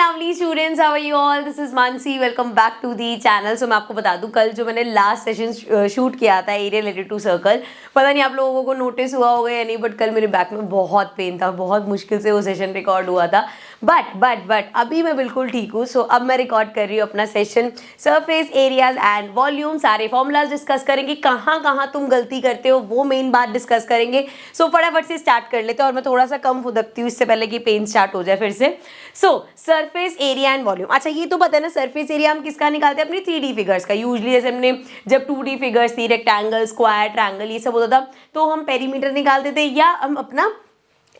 lovely students, how are you all? This is Mansi. Welcome back to the channel. So मैं आपको बता दूं, कल जो मैंने लास्ट सेशन शूट किया था एरिया रिलेटेड टू सर्कल, पता नहीं आप लोगों को नोटिस हुआ होगा या नहीं, बट कल मेरे बैक में बहुत पेन था, बहुत मुश्किल से वो सेशन रिकॉर्ड हुआ था. बट अभी मैं बिल्कुल ठीक हूँ. सो अब मैं रिकॉर्ड कर रही हूँ अपना session. Surface areas and volume, सारे फॉर्मूलाज डिस्कस करेंगे, कहाँ कहाँ तुम गलती करते हो वो मेन बात डिस्कस करेंगे. सो फटाफट से स्टार्ट कर लेते हैं, और मैं थोड़ा सा कम फुदकती हूँ इससे पहले कि पेन स्टार्ट हो जाए फिर से. सो सरफेस एरिया एंड वॉल्यूम. अच्छा, ये तो पता है ना, सरफेस एरिया हम किसका निकालते हैं? अपनी 3D फिगर्स का. यूजली जैसे हमने जब 2D फिगर्स थी, रेक्टेंगल, स्क्वायर, ट्रायंगल, ये सब होता था, तो हम पेरीमीटर निकालते थे या हम अपना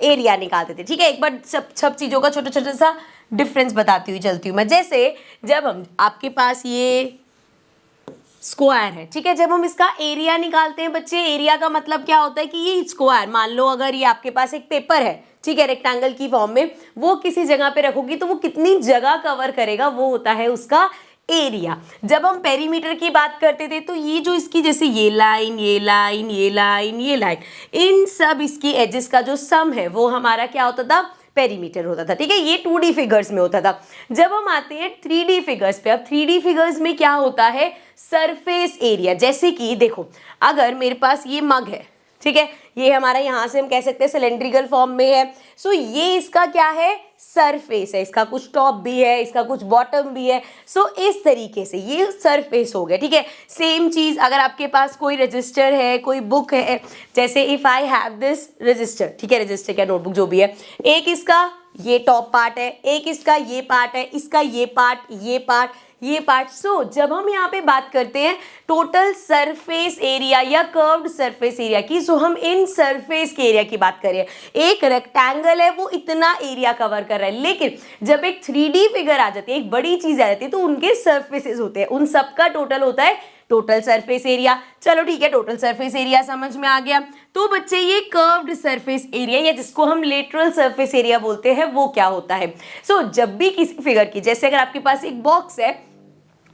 एरिया निकालते थे. ठीक है, एक बार सब चीज़ों का छोटा छोटा सा डिफरेंस बताती हुई चलती हूँ मैं. जैसे जब हम आपके पास ये स्क्वायर है, ठीक है, जब हम इसका एरिया निकालते हैं बच्चे, एरिया का मतलब क्या होता है कि ये स्क्वायर, मान लो अगर ये आपके पास एक पेपर है, ठीक है, रेक्टेंगल की फॉर्म में, वो किसी जगह पे रखोगी तो वो कितनी जगह कवर करेगा, वो होता है उसका एरिया. जब हम पेरीमीटर की बात करते थे तो ये जो इसकी जैसे ये लाइन, ये लाइन, ये लाइन, ये लाइन, इन सब इसकी एजेस का जो सम है वो हमारा क्या होता था? पेरीमीटर होता था. ठीक है, ये 2D फिगर्स में होता था. जब हम आते हैं 3D फिगर्स पे, अब 3D फिगर्स में क्या होता है? Surface area. जैसे कि देखो, अगर मेरे पास ये मग है, ठीक है, ये हमारा यहाँ से हम कह सकते हैं सिलेंड्रिकल फॉर्म में है. सो ये इसका क्या है? सरफेस है. इसका कुछ टॉप भी है, इसका कुछ बॉटम भी है. सो इस तरीके से ये सरफेस हो गया. ठीक है, सेम चीज अगर आपके पास कोई रजिस्टर है, कोई बुक है, जैसे if I have this register, ठीक है, रजिस्टर क्या नोटबुक जो भी है, एक इसका ये टॉप पार्ट है, एक इसका ये पार्ट है, इसका ये पार्ट, ये पार्ट, ये पार्ट. सो जब हम यहाँ पे बात करते हैं टोटल सरफेस एरिया या कर्व्ड सरफेस एरिया की, सो हम इन सरफेस के एरिया की बात करें. एक रेक्टेंगल है, वो इतना एरिया कवर कर रहा है, लेकिन जब एक 3D फिगर आ जाती है, एक बड़ी चीज आ जाती है, तो उनके सरफेसेस होते हैं, उन सबका टोटल होता है टोटल सरफेस एरिया. चलो ठीक है, टोटल सरफेस एरिया समझ में आ गया. तो बच्चे ये कर्व्ड सरफेस एरिया या जिसको हम लेटरल सरफेस एरिया बोलते हैं, वो क्या होता है? सो जब भी किसी फिगर की, जैसे अगर आपके पास एक बॉक्स है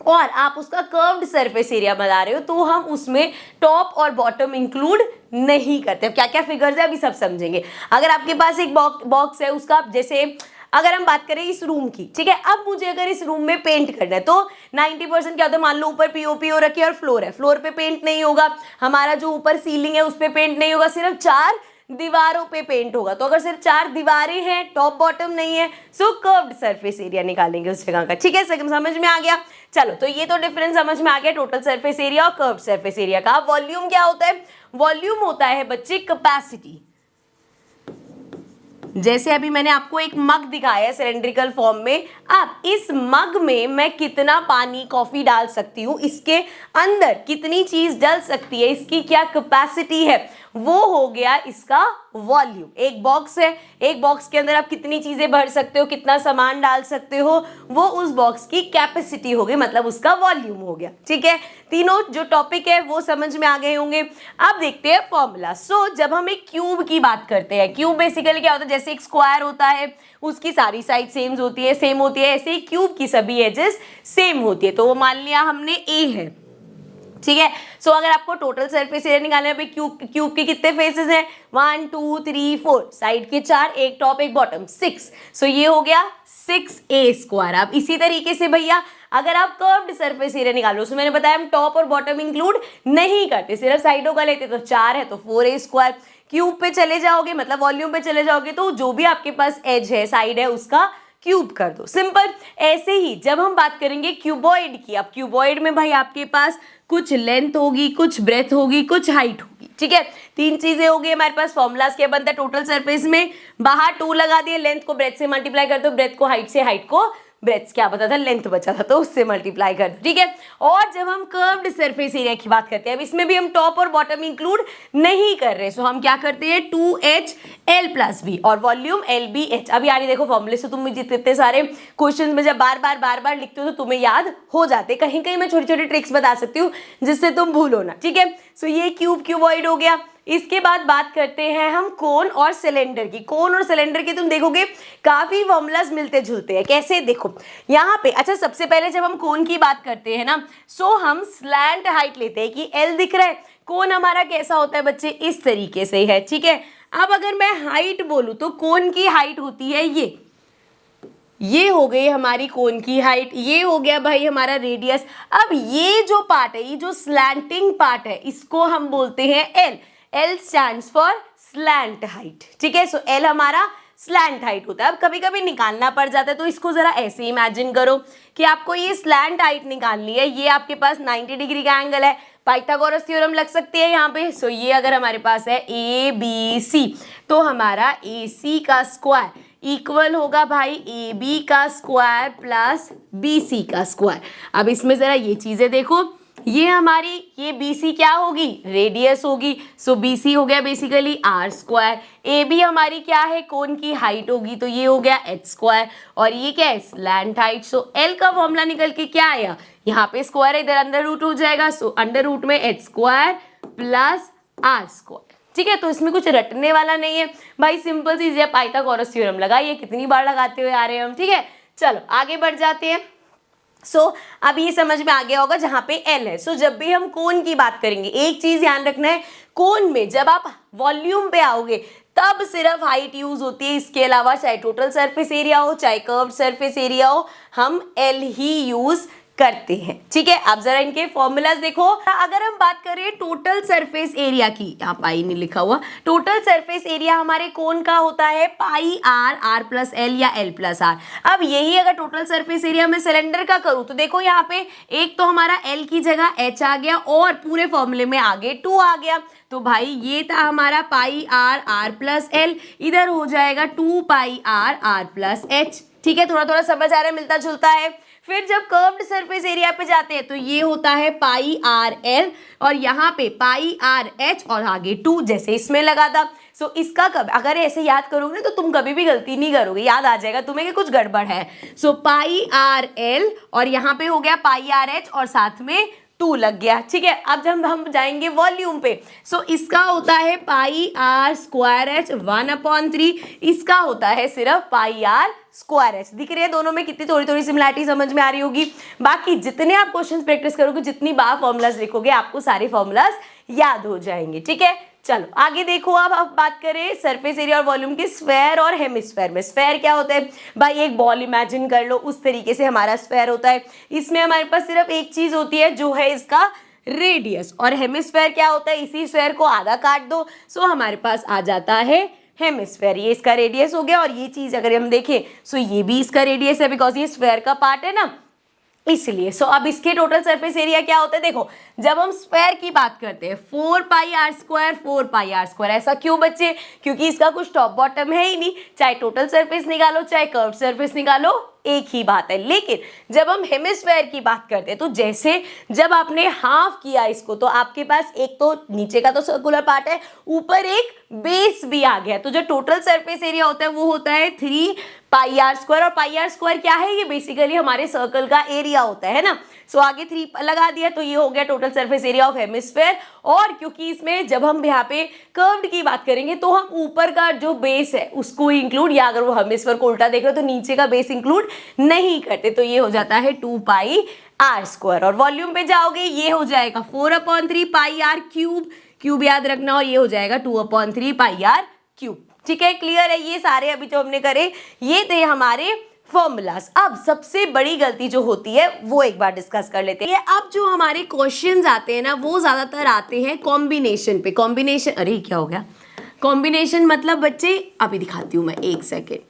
और आप उसका कर्व्ड सरफेस एरिया बना रहे हो, तो हम उसमें टॉप और बॉटम इंक्लूड नहीं करते. क्या क्या फिगर्स है अभी सब समझेंगे. अगर आपके पास एक बॉक्स है, उसका जैसे अगर हम बात करें इस रूम की, ठीक है, अब मुझे अगर इस रूम में पेंट करना है तो 90% क्या होता है? मान लो ऊपर पीओपी हो रखी है और फ्लोर है, फ्लोर पे पेंट नहीं होगा, हमारा जो ऊपर सीलिंग है उस पे पेंट नहीं होगा, सिर्फ 4 दीवारों पे पेंट होगा. तो अगर सिर्फ 4 दीवारें हैं, टॉप बॉटम नहीं है, सो कर्व्ड सरफेस एरिया निकालेंगे उस जगह का. ठीक है, समझ में आ गया. चलो, तो ये तो डिफरेंस समझ में आ गया टोटल सरफेस एरिया और कर्व्ड सरफेस एरिया का. वॉल्यूम क्या होता है? वॉल्यूम होता है बच्चे कैपेसिटी. जैसे अभी मैंने आपको एक मग दिखाया है सिलेंड्रिकल फॉर्म में, अब इस मग में मैं कितना पानी, कॉफी डाल सकती हूँ, इसके अंदर कितनी चीज डल सकती है, इसकी क्या कैपेसिटी है, वो हो गया इसका वॉल्यूम. एक बॉक्स है, एक बॉक्स के अंदर आप कितनी चीजें भर सकते हो, कितना सामान डाल सकते हो, वो उस बॉक्स की कैपेसिटी हो गई, मतलब उसका वॉल्यूम हो गया. ठीक है, तीनों जो टॉपिक है वो समझ में आ गए होंगे. अब देखते हैं फॉर्मूला. सो जब हम एक क्यूब की बात करते हैं, क्यूब बेसिकली क्या होता है? जैसे एक स्क्वायर होता है, उसकी सारी साइड सेम होती है, ऐसे ही क्यूब की सभी एजेस सेम होती है. तो वो मान लिया हमने ए है, ठीक है. सो अगर आपको टोटल सरफेस एरिया निकालना है, क्यूब के कितने फेसेस हैं? 1 2 3 4, साइड के 4, एक टॉप एक बॉटम, 6. सो ये हो गया 6a स्क्वायर. अब इसी तरीके से भैया अगर आप कर्व्ड सरफेस एरिया निकालो, उसमें मैंने बताया हम टॉप और बॉटम इंक्लूड नहीं करते, सिर्फ साइडों का लेते, तो 4 है तो 4a स्क्वायर. क्यूब पे चले जाओगे, मतलब वॉल्यूम पे चले जाओगे, तो जो भी आपके पास एज है, साइड है, उसका क्यूब कर दो. सिंपल. ऐसे ही जब हम बात करेंगे क्यूबॉइड की, अब क्यूबॉइड में भाई आपके पास कुछ लेंथ होगी, कुछ ब्रेथ होगी, कुछ हाइट होगी. ठीक है, 3 चीजें होगी हमारे पास. फॉर्मूलाज क्या बनता है टोटल सरफेस में? बाहर 2 लगा दिए, लेंथ को ब्रेथ से मल्टीप्लाई कर दो, ब्रेथ को हाइट से, हाइट को ब्रेथ क्या बता था, लेंथ बचा था, तो उससे मल्टीप्लाई कर दो. ठीक है, और जब हम कर्व्ड सरफेस एरिया की बात करते हैं, अब इसमें भी हम टॉप और बॉटम इंक्लूड नहीं कर रहे, सो हम क्या करते हैं 2HL + B और वॉल्यूम LBH. अब यार देखो फॉर्मूले से तुम मुझे इतने सारे क्वेश्चन में जब बार बार लिखते हो तो तुम्हें याद हो जाते. कहीं कहीं मैं छोटी छोटी ट्रिक्स बता सकती हूँ जिससे तुम भूलो ना. ठीक है, सो ये क्यूबॉइड हो गया. इसके बाद बात करते हैं हम कोन और सिलेंडर की. कोन और सिलेंडर की तुम देखोगे काफी फॉर्मूलाज मिलते जुलते हैं. कैसे? देखो यहाँ पे. अच्छा, सबसे पहले जब हम कोन की बात करते हैं ना, सो हम स्लैंट हाइट लेते हैं कि L दिख रहा है. कोन हमारा कैसा होता है बच्चे? इस तरीके से है. ठीक है, अब अगर मैं हाइट बोलूं तो कोन की हाइट होती है ये, ये हो गई हमारी कोन की हाइट, ये हो गया भाई हमारा रेडियस। अब ये जो पार्ट है, ये जो स्लैंटिंग पार्ट है, इसको हम बोलते हैं L. L stands for slant height, ठीक है। सो एल हमारा स्लैंट हाइट होता है। अब कभी कभी निकालना पड़ जाता है, तो इसको जरा ऐसे इमेजिन करो कि आपको ये स्लैंट हाइट निकालनी है, ये आपके पास 90 डिग्री का एंगल है, पाइथागोरस थ्योरम लग सकती है यहाँ पे। सो ये अगर हमारे पास है ए बी सी, तो हमारा ए सी का स्क्वायर इक्वल होगा भाई ए बी का स्क्वायर प्लस बी सी का स्क्वायर। अब इसमें जरा ये चीजें देखो, ये हमारी ये बी सी क्या होगी, रेडियस होगी। सो बी सी हो गया basically R square, A B हमारी क्या है, कोन की हाइट होगी, तो ये हो गया एच स्क्वायर, और ये क्या है, स्लैंट हाइट। सो एल का फॉर्मूला निकल के क्या आया, यहाँ पे स्क्वायर इधर अंडर रूट हो जाएगा। सो अंडर रूट में H square plus R square, ठीक है। तो इसमें कुछ रटने वाला नहीं है भाई, सिंपल सी चीज है, पाइथागोरस थ्योरम लगाइए, कितनी बार लगाते हुए आ रहे हैं हम, ठीक है। चलो आगे बढ़ जाते हैं। सो अब ये समझ में आ गया होगा जहां पे एल है। सो जब भी हम कोन की बात करेंगे, एक चीज ध्यान रखना है, कोन में जब आप वॉल्यूम पे आओगे तब सिर्फ हाइट यूज होती है, इसके अलावा चाहे टोटल सरफेस एरिया हो चाहे कर्व्ड सरफेस एरिया हो, हम एल ही यूज करते हैं, ठीक है। अब जरा इनके फॉर्मूलाज देखो। अगर हम बात करें टोटल सरफेस एरिया की, यहाँ पाई नहीं लिखा हुआ, टोटल सरफेस एरिया हमारे कोन का होता है पाई आर, आर प्लस एल या एल प्लस आर। अब यही अगर टोटल सरफेस एरिया में सिलेंडर का करूं तो देखो यहाँ पे एक तो हमारा एल की जगह एच आ गया, और पूरे फॉर्मूले में आगे 2 आ गया। तो भाई ये था हमारा पाई आर, आर प्लस एल, इधर हो जाएगा 2 pi r, r plus H, ठीक है। थोड़ा थोड़ा समझ आ रहा है, मिलता जुलता है। फिर जब कर्व्ड सरफेस एरिया पे जाते हैं तो ये होता है पाई आर एल, और यहाँ पे पाई आर एच, और आगे 2 जैसे इसमें लगा था। सो इसका कब अगर ऐसे याद करोगे ना तो तुम कभी भी गलती नहीं करोगे, याद आ जाएगा तुम्हें कि कुछ गड़बड़ है। सो पाई आर एल, और यहाँ पे हो गया पाई आर एच, और साथ में 2 लग गया, ठीक है। अब जब हम जाएंगे वॉल्यूम पे, सो इसका होता है पाई आर स्क्वायर एच 1/3, इसका होता है सिर्फ पाई आर स्क्वायर एच। दिख रही है दोनों में कितनी थोड़ी थोड़ी सिमिलरिटी समझ में आ रही होगी। बाकी जितने आप क्वेश्चंस प्रैक्टिस करोगे, जितनी बार फॉर्मूलाज लिखोगे, आपको सारे फॉर्मूलाज याद हो जाएंगे, ठीक है। चलो आगे देखो। अब बात करें सरफेस एरिया और वॉल्यूम के स्फेयर और हेमिस्फेयर में। स्फेयर क्या होता है भाई, एक बॉल इमेजिन कर लो, उस तरीके से हमारा स्फेयर होता है। इसमें हमारे पास सिर्फ एक चीज होती है जो है इसका रेडियस, और हेमिस्फेयर क्या होता है, इसी स्फेयर को आधा काट दो, सो हमारे पास आ जाता है हेमिस्फेयर। ये इसका रेडियस हो गया, और ये चीज अगर हम देखें सो ये भी इसका रेडियस है, बिकॉज ये स्फेयर का पार्ट है ना, इसलिए। सो अब इसके टोटल सरफेस एरिया क्या होता है, देखो जब हम स्क्वायर की बात करते हैं 4 pi r square, 4 pi r square. ऐसा क्यों बच्चे, क्योंकि इसका कुछ टॉप बॉटम है ही नहीं, चाहे टोटल सरफेस निकालो चाहे कर्व सरफेस निकालो, एक ही बात है। लेकिन जब हम हेमिस्फेयर की बात करते हैं तो जैसे जब आपने हाफ किया इसको, तो आपके पास एक तो नीचे का तो सर्कुलर पार्ट है, ऊपर एक बेस भी आ गया, तो जो टोटल सरफेस एरिया होता है वो होता है 3 पाई आर स्क्वायर। और पाई आर स्क्वायर क्या है, ये बेसिकली हमारे सर्कल का एरिया होता है ना। सो आगे 3 लगा दिया, तो ये हो गया total surface area of hemisphere. और क्योंकि इसमें जब हम यहाँ पे कर्व्ड की बात करेंगे तो हम ऊपर का जो बेस है उसको इंक्लूड, या अगर वो हेमिस्फेयर को उल्टा देख रहे हो तो नीचे का बेस इंक्लूड नहीं करते, तो ये हो जाता है 2 पाई आर स्क्वायर। और वॉल्यूम पे जाओगे, ये हो जाएगा 4/3 पाई आर क्यूब, क्यूब याद रखना, और ये हो जाएगा 2/3 पाई आर क्यूब, ठीक है। क्लियर है। ये सारे अभी जो हमने करे ये थे हमारे फॉर्मूलाज। अब सबसे बड़ी गलती जो होती है वो एक बार डिस्कस कर लेते हैं। अब जो हमारे क्वेश्चंस आते हैं ना, वो ज्यादातर आते हैं कॉम्बिनेशन पे। कॉम्बिनेशन, अरे क्या हो गया, कॉम्बिनेशन मतलब बच्चे अभी दिखाती हूँ मैं, एक सेकेंड।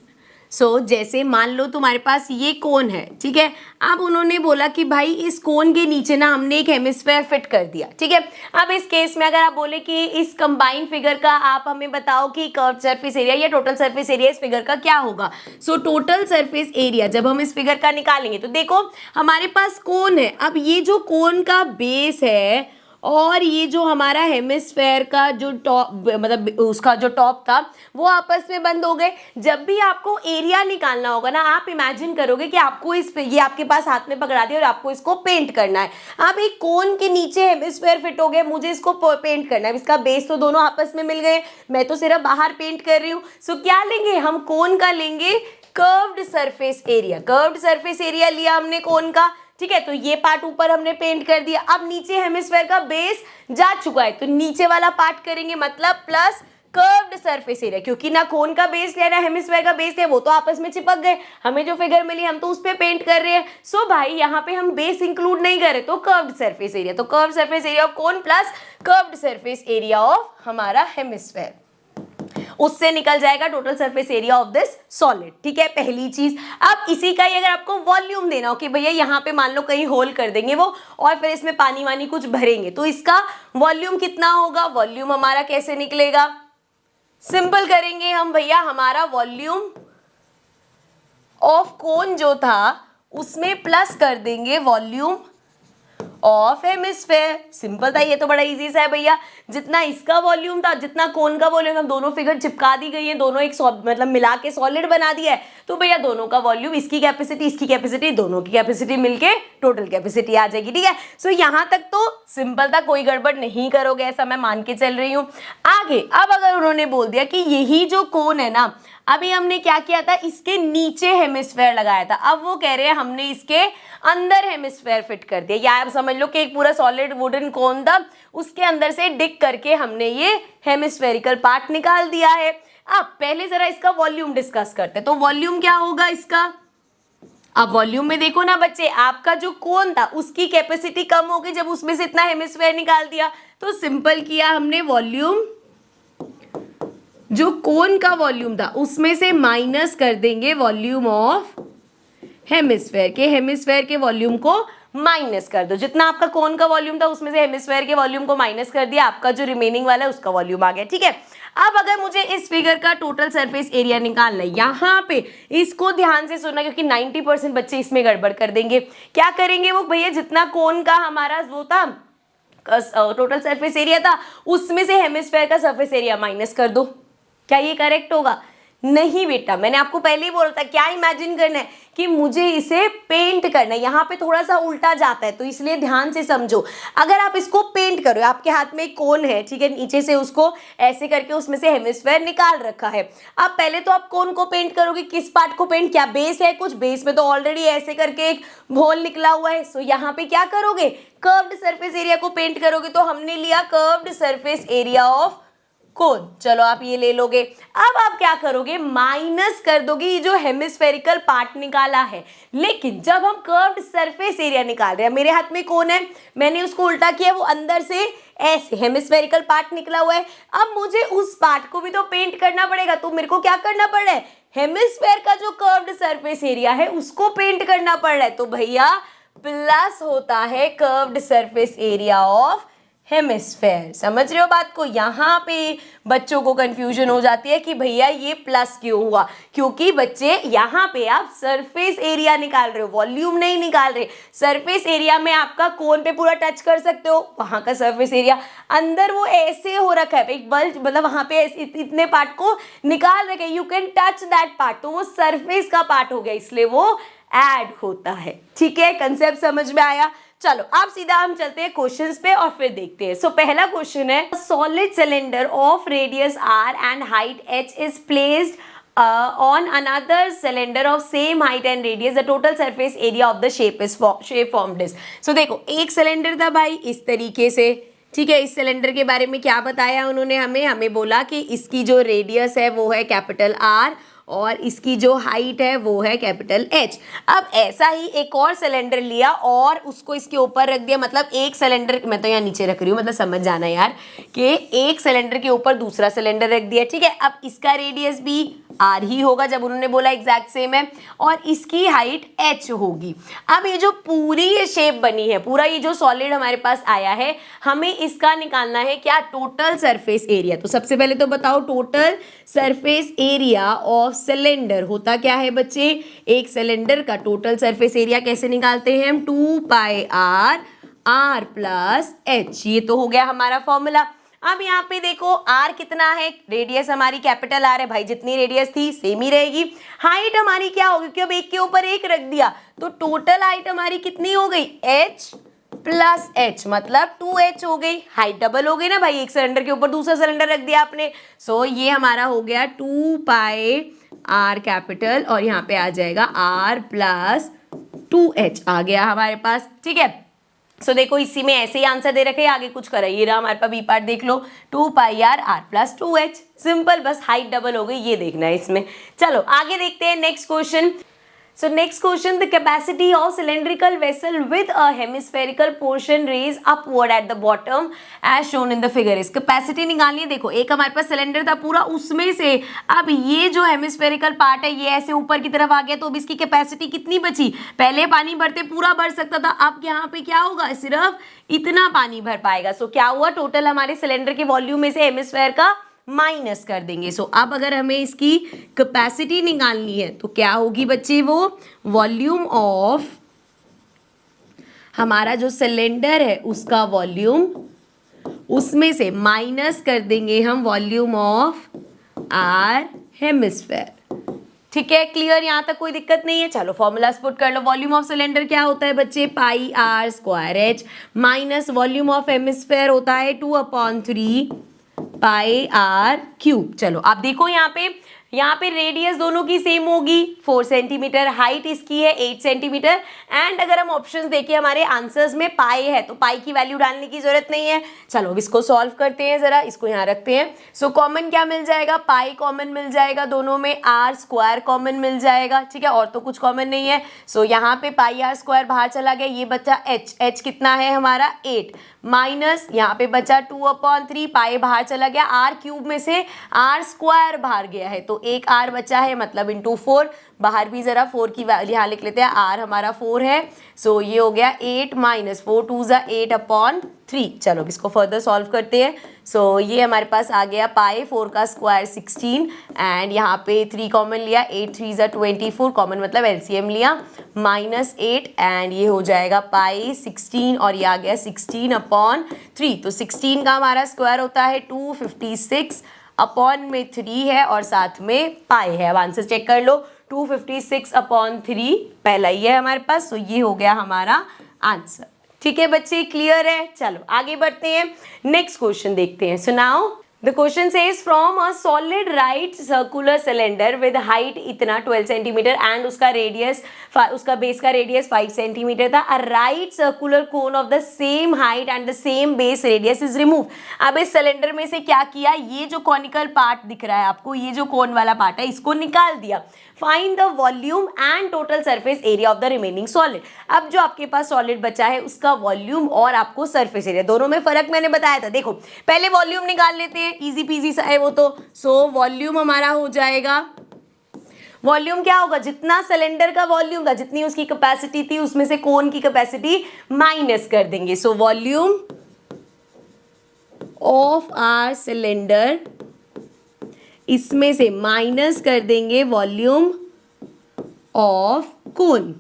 सो जैसे मान लो तुम्हारे पास ये कोन है, ठीक है। अब उन्होंने बोला कि भाई इस कोन के नीचे ना हमने एक हेमिस्फेयर फिट कर दिया, ठीक है। अब इस केस में अगर आप बोले कि इस कंबाइंड फिगर का आप हमें बताओ कि कर्व सरफेस एरिया या टोटल सरफेस एरिया इस फिगर का क्या होगा। सो टोटल सरफेस एरिया जब हम इस फिगर का निकालेंगे तो देखो हमारे पास कोन है। अब ये जो कोन का बेस है और ये जो हमारा हेमिस्फेयर का जो टॉप, मतलब उसका जो टॉप था, वो आपस में बंद हो गए। जब भी आपको एरिया निकालना होगा ना, आप इमेजिन करोगे कि आपको इस पे, ये आपके पास हाथ में पकड़ा दिया और आपको इसको पेंट करना है। अब एक कोन के नीचे हेमिस्फेयर फिट हो गया, मुझे इसको पेंट करना है। इसका बेस तो दोनों आपस में मिल गए, मैं तो सिर्फ बाहर पेंट कर रही हूँ। सो क्या लेंगे हम, कोन का लेंगे curved surface area. Curved surface area लिया हमने कोन का, ठीक है। तो ये पार्ट ऊपर हमने पेंट कर दिया। अब नीचे हेमिस्फेयर का बेस जा चुका है, तो नीचे वाला पार्ट करेंगे, मतलब प्लस कर्व्ड सरफेस एरिया, क्योंकि ना कोन का बेस लिया ना हेमिस्फेयर का बेस लिया, वो तो आपस में चिपक गए, हमें जो फिगर मिली हम तो उस पे पेंट कर रहे हैं। सो भाई यहाँ पे हम बेस इंक्लूड नहीं कर रहे, तो कर्व्ड सरफेस एरिया, तो curved surface area of cone plus curved surface area of हमारा हेमिस्फेयर, उससे निकल जाएगा total surface area of this solid. ठीक है, पहली चीज। अब इसी का ही अगर आपको वॉल्यूम देना हो कि भैया यहाँ पे मान लो कहीं होल कर देंगे वो और फिर इसमें पानी वानी कुछ भरेंगे, तो इसका वॉल्यूम कितना होगा? वॉल्यूम हमारा कैसे निकलेगा? सिंपल करेंगे हम भैया, हमारा वॉल्यूम ऑफ कोन जो था उसमें प्लस कर देंगे वॉल्यूम ऑफ हेमिस्फेयर। सिंपल था, ये तो बड़ा इजी सा है भैया। जितना इसका वॉल्यूम था जितना कोन का वॉल्यूम था, दोनों फिगर चिपका दी गई है, दोनों एक मतलब मिला के सॉलिड बना दिया है, तो भैया दोनों का वॉल्यूम, इसकी कैपेसिटी इसकी कैपेसिटी, दोनों की कैपेसिटी मिलके टोटल कैपेसिटी आ जाएगी। ठीक है, सो यहाँ तक तो सिंपल था, कोई गड़बड़ नहीं करोगे ऐसा मैं मान के चल रही हूँ। आगे अब अगर उन्होंने बोल दिया कि यही जो कोन है ना, अभी हमने क्या किया था, इसके नीचे हेमिस्फेयर लगाया था, अब वो कह रहे हैं हमने इसके अंदर हेमिस्फेयर फिट कर दिया, या आप समझ लो कि एक पूरा सॉलिड वुडन कोन था, उसके अंदर से डिग करके हमने ये हेमिस्फेरिकल पार्ट निकाल दिया है। अब पहले जरा इसका वॉल्यूम डिस्कस करते हैं, तो वॉल्यूम क्या होगा इसका? अब वॉल्यूम में देखो ना बच्चे, आपका जो कोन था उसकी कैपेसिटी कम होगी जब उसमें से इतना हेमिस्फेयर निकाल दिया, तो सिंपल किया हमने, वॉल्यूम जो कोन का वॉल्यूम था उसमें से माइनस कर देंगे वॉल्यूम ऑफ हेमिस्फेयर के वॉल्यूम को माइनस कर दो, जितना आपका कोन का वॉल्यूम था उसमें से हेमिस्फेयर के वॉल्यूम को माइनस कर दिया, आपका जो रिमेनिंग वाला है उसका वॉल्यूम आ गया। ठीक है, अब अगर मुझे इस फिगर का टोटल सरफेस एरिया निकालना है, यहाँ पे इसको ध्यान से सुनना क्योंकि 90% बच्चे इसमें गड़बड़ कर देंगे। क्या करेंगे वो भैया, जितना कोन का हमारा वो था टोटल सरफेस एरिया था उसमें से हेमिस्फेयर का सरफेस एरिया माइनस कर दो। क्या ये करेक्ट होगा? नहीं बेटा, मैंने आपको पहले ही बोला था, क्या इमेजिन करना है कि मुझे इसे पेंट करना है, यहाँ पे थोड़ा सा उल्टा जाता है, तो इसलिए ध्यान से समझो। अगर आप इसको पेंट करो, आपके हाथ में एक कोन है, ठीक है, नीचे से उसको ऐसे करके उसमें से हेमिस्फेयर निकाल रखा है। अब पहले तो आप कोन को पेंट करोगे, किस पार्ट को पेंट? क्या बेस है कुछ? बेस में तो ऑलरेडी ऐसे करके एक होल निकला हुआ है, सो यहाँ पे क्या करोगे? कर्व्ड सरफेस एरिया को पेंट करोगे, तो हमने लिया कर्व्ड सरफेस एरिया ऑफ कोन। चलो आप ये ले लोगे। अब आप क्या करोगे? माइनस कर दोगे ये जो हेमिस्फेरिकल पार्ट निकाला है। लेकिन जब हम कर्व्ड सरफेस एरिया निकाल रहे हैं, मेरे हाथ में कोन है, मैंने उसको उल्टा किया, वो अंदर से ऐसे हेमिस्फेरिकल पार्ट निकला हुआ है। अब मुझे उस पार्ट को भी तो पेंट करना पड़ेगा, तो मेरे को क्या करना पड़ रहा है? हेमिस्फेयर का जो कर्व्ड सरफेस एरिया है उसको पेंट करना पड़ रहा है, तो भैया प्लस होता है curved surface area of hemisphere. समझ रहे हो बात को? यहाँ पे बच्चों को कंफ्यूजन हो जाती है कि भैया ये प्लस क्यों हुआ, क्योंकि बच्चे यहाँ पे आप सरफेस एरिया निकाल रहे हो, वॉल्यूम नहीं निकाल रहे। सरफेस एरिया में आपका कोन पे पूरा टच कर सकते हो, वहां का सरफेस एरिया अंदर वो ऐसे हो रखा है, एक बल्ब मतलब वहां पे इतने पार्ट को निकाल रखे, you can touch that part, तो वो सरफेस का पार्ट हो गया, इसलिए वो ऐड होता है। ठीक है, कंसेप्ट समझ में आया? चलो अब सीधा हम चलते हैं क्वेश्चंस पे और फिर देखते हैं। सो पहला क्वेश्चन है, solid cylinder of radius r and height h is placed on another cylinder of same height and radius, the total surface area of the shape formed is। so देखो, एक सिलेंडर था भाई इस तरीके से, ठीक है। इस सिलेंडर के बारे में क्या बताया उन्होंने हमें बोला कि इसकी जो रेडियस है वो है कैपिटल R और इसकी जो हाइट है वो है कैपिटल H। अब ऐसा ही एक और सिलेंडर लिया और उसको इसके ऊपर रख दिया, मतलब एक सिलेंडर, मैं तो यहाँ नीचे रख रही हूँ, मतलब समझ जाना यार, कि एक सिलेंडर के ऊपर दूसरा सिलेंडर रख दिया, ठीक है। अब इसका रेडियस भी R ही होगा, जब उन्होंने बोला एग्जैक्ट सेम है, और इसकी हाइट H होगी। अब ये जो पूरी ये शेप बनी है, पूरा ये जो सॉलिड हमारे पास आया है, हमें इसका निकालना है क्या? Total surface area. तो सबसे पहले तो बताओ, total surface area of cylinder होता क्या है बच्चे? एक सिलेंडर का टोटल सरफेस एरिया कैसे निकालते हैं हम? 2πr r plus h। ये तो हो गया हमारा फॉर्मूला। अब यहाँ पे देखो r कितना है, रेडियस हमारी कैपिटल R है भाई, जितनी रेडियस थी सेम ही रहेगी। हाइट हमारी क्या होगी, क्योंकि अब एक के ऊपर एक रख दिया, तो टोटल हाइट हमारी कितनी हो गई? h प्लस h, मतलब 2h हो गई। हाइट डबल हो गई ना भाई, एक सिलेंडर के ऊपर दूसरा सिलेंडर रख दिया आपने। सो ये हमारा हो गया 2πr कैपिटल, और यहाँ पे आ जाएगा r प्लस 2h आ गया हमारे पास, ठीक है। सो देखो इसी में ऐसे ही आंसर दे रखे, आगे कुछ करा, ये रहा हमारे पास बी पार्ट, देख लो 2 pi r r plus 2h, simple, बस हाइट डबल हो गई, ये देखना है इसमें। चलो आगे देखते हैं next question. So next question, the capacity of cylindrical vessel with a hemispherical portion raised upward at the bottom as shown in the figure is। Capacity निकालनी है, देखो एक हमारे पास सिलेंडर था पूरा, उसमें से अब ये जो हेमिस्फेरिकल पार्ट है ये ऐसे ऊपर की तरफ आ गया, तो अब इसकी कैपेसिटी कितनी बची, पहले पानी भरते पूरा भर सकता था, अब यहाँ पे क्या होगा, सिर्फ इतना पानी भर पाएगा। सो क्या हुआ, टोटल हमारे सिलेंडर के वॉल्यूम में से हेमिस्फेयर का माइनस कर देंगे। सो अब अगर हमें इसकी कैपेसिटी निकालनी है तो क्या होगी बच्चे, वो वॉल्यूम ऑफ हमारा जो सिलेंडर है उसका वॉल्यूम, उसमें से माइनस कर देंगे हम वॉल्यूम ऑफ आर हेमिस्फेयर। ठीक है, क्लियर, यहां तक कोई दिक्कत नहीं है। चलो फॉर्मूला पुट कर लो। वॉल्यूम ऑफ सिलेंडर क्या होता है बच्चे, pi r square h, minus volume of hemisphere होता है 2/3 पाई आर क्यूब। चलो आप देखो यहाँ पे रेडियस दोनों की सेम होगी 4 सेंटीमीटर, हाइट इसकी है 8 सेंटीमीटर, एंड अगर हम ऑप्शंस देखें हमारे आंसर्स में पाई है तो पाई की वैल्यू डालने की जरूरत नहीं है। चलो इसको सॉल्व करते हैं, जरा इसको यहाँ रखते हैं। सो कॉमन क्या मिल जाएगा, पाई कॉमन मिल जाएगा दोनों में, आर स्क्वायर कॉमन मिल जाएगा, ठीक है, और तो कुछ कॉमन नहीं है। सो यहाँ पे पाई आर स्क्वायर बाहर चला गया, ये बचा एच कितना है हमारा 8, माइनस यहाँ पे बचा 2/3, पाई बाहर चला गया, आर क्यूब में से आर स्क्वायर बाहर गया है तो एक आर बचा है, मतलब इंटू 4, बाहर भी जरा 4 की वैल्यू यहाँ लिख लेते हैं, आर हमारा 4 है। सो ये हो गया 8 माइनस 4 2 ज़ा 8/3। चलो इसको फर्दर सॉल्व करते हैं। सो ये हमारे पास आ गया पाई 4 का स्क्वायर 16, एंड यहाँ पे 3 कॉमन लिया, 8 3 ज़ा 24, कॉमन मतलब एलसीएम लिया, माइनस 8, एंड ये हो जाएगा पाई 16 और ये आ गया 16/3। तो 16 का हमारा स्क्वायर होता है 256, अपॉन में 3 है और साथ में पाई है। अब आंसर चेक कर लो, 256/3 पहला ही है हमारे पास, तो ये हो गया हमारा आंसर। ठीक है बच्चे, क्लियर है। चलो आगे बढ़ते हैं, नेक्स्ट क्वेश्चन देखते हैं। So now the question says from a solid right circular cylinder with height इतना 12 सेंटीमीटर एंड उसका रेडियस, उसका बेस का रेडियस 5 सेंटीमीटर था, a right circular cone of the same height and the same base radius is remove. अब इस cylinder में से क्या किया, ये जो कॉनिकल पार्ट दिख रहा है आपको, ये जो कोन वाला पार्ट है इसको निकाल दिया। Find the volume and total surface area of the remaining solid. अब जो आपके पास सॉलिड बचा है उसका वॉल्यूम और आपको सरफेस एरिया, दोनों में फर्क मैंने बताया था। देखो पहले वॉल्यूम निकाल लेते हैं, इजी पीजी सा है वो तो। सो वॉल्यूम हमारा हो जाएगा, वॉल्यूम क्या होगा, जितना सिलेंडर का वॉल्यूम था, जितनी उसकी कैपेसिटी थी, उसमें से कोन की कैपेसिटी माइनस कर देंगे। So volume of R cylinder, इसमें से माइनस कर देंगे वॉल्यूम ऑफ कोन।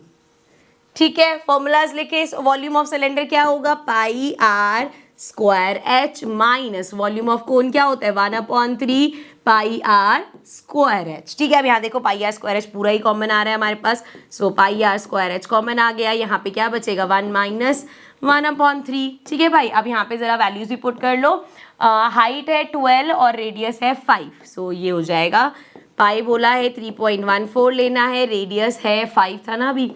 ठीक है, फॉर्मूलाज लिखे। वॉल्यूम ऑफ सिलेंडर क्या होगा, pi r square h, minus volume of cone क्या होता है 1/3 पाई आर स्क्वायर एच। ठीक है, अब यहाँ देखो पाई आर स्क्वायर एच पूरा ही कॉमन आ रहा है हमारे पास। सो पाई आर स्क्वायर एच कॉमन आ गया, यहाँ पे क्या बचेगा 1 माइनस 1/3। ठीक है भाई, अब यहाँ पे जरा वैल्यूज भी पुट कर लो। हाइट है 12 और रेडियस है 5। सो ये हो जाएगा, पाई बोला है 3.14 लेना है, रेडियस है 5 था ना अभी,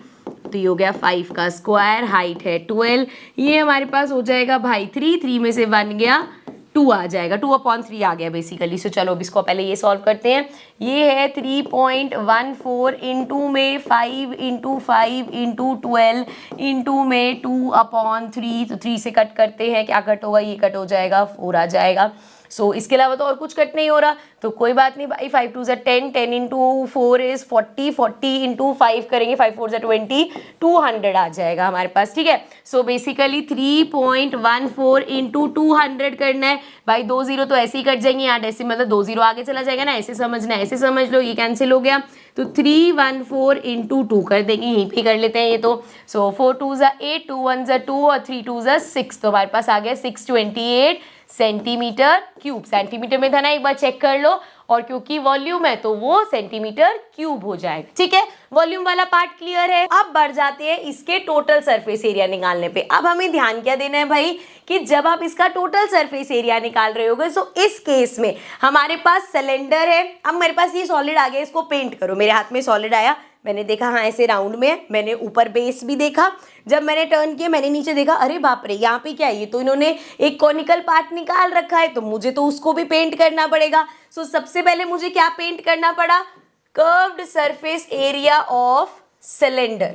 तो ये हो गया 5 का स्क्वायर, हाइट है 12, ये हमारे पास हो जाएगा भाई 3 में से 1 गया 2 आ जाएगा, 2/3 आ गया बेसिकली। सो चलो अब इसको पहले ये सॉल्व करते हैं। ये है 3.14 इंटू में 5 इंटू 5 इंटू 12 इंटू में 2/3, तो 3 से कट करते हैं, क्या कट होगा, ये कट हो जाएगा 4 आ जाएगा। सो इसके अलावा तो और कुछ कट नहीं हो रहा, तो कोई बात नहीं भाई, 5 2 10, 10 इंटू 4 इज 40, 40 इंटू 5 करेंगे, 5 4 20, 200 आ जाएगा हमारे पास। ठीक है, सो बेसिकली 3.14 इंटू 200 करना है भाई, 2 0 तो ऐसे ही कट जाएंगे, यहाँ डेसिमल मतलब 2 0 आगे चला जाएगा ना, ऐसे समझना है, ऐसे समझ लो, ये कैंसिल हो गया, तो 314 इंटू 2 कर देंगे, यहीं पे कर लेते हैं ये तो। सो 4 2 ज़ा 8, 2 1 ज़ा 2 और 3 2 ज़ा 6, तो हमारे पास आ गया 628 सेंटीमीटर क्यूब। सेंटीमीटर में था ना, एक बार चेक कर लो, और क्योंकि वॉल्यूम है तो वो सेंटीमीटर क्यूब हो जाएगा। ठीक है, वॉल्यूम वाला पार्ट क्लियर है। अब बढ़ जाते हैं इसके टोटल सरफेस एरिया निकालने पे। अब हमें ध्यान क्या देना है भाई, कि जब आप इसका टोटल सरफेस एरिया निकाल रहे होगे, तो इस केस में हमारे पास सिलेंडर है, अब मेरे पास ये सॉलिड आ गया, इसको पेंट करो, मेरे हाथ में सॉलिड आया, मैंने देखा हाँ ऐसे राउंड में है, मैंने ऊपर बेस भी देखा, जब मैंने टर्न किया मैंने नीचे देखा, अरे बाप रे यहाँ पे क्या है, ये तो इन्होंने एक कॉनिकल पार्ट निकाल रखा है, तो मुझे तो उसको भी पेंट करना पड़ेगा। सो सबसे पहले मुझे क्या पेंट करना पड़ा, curved surface area of cylinder.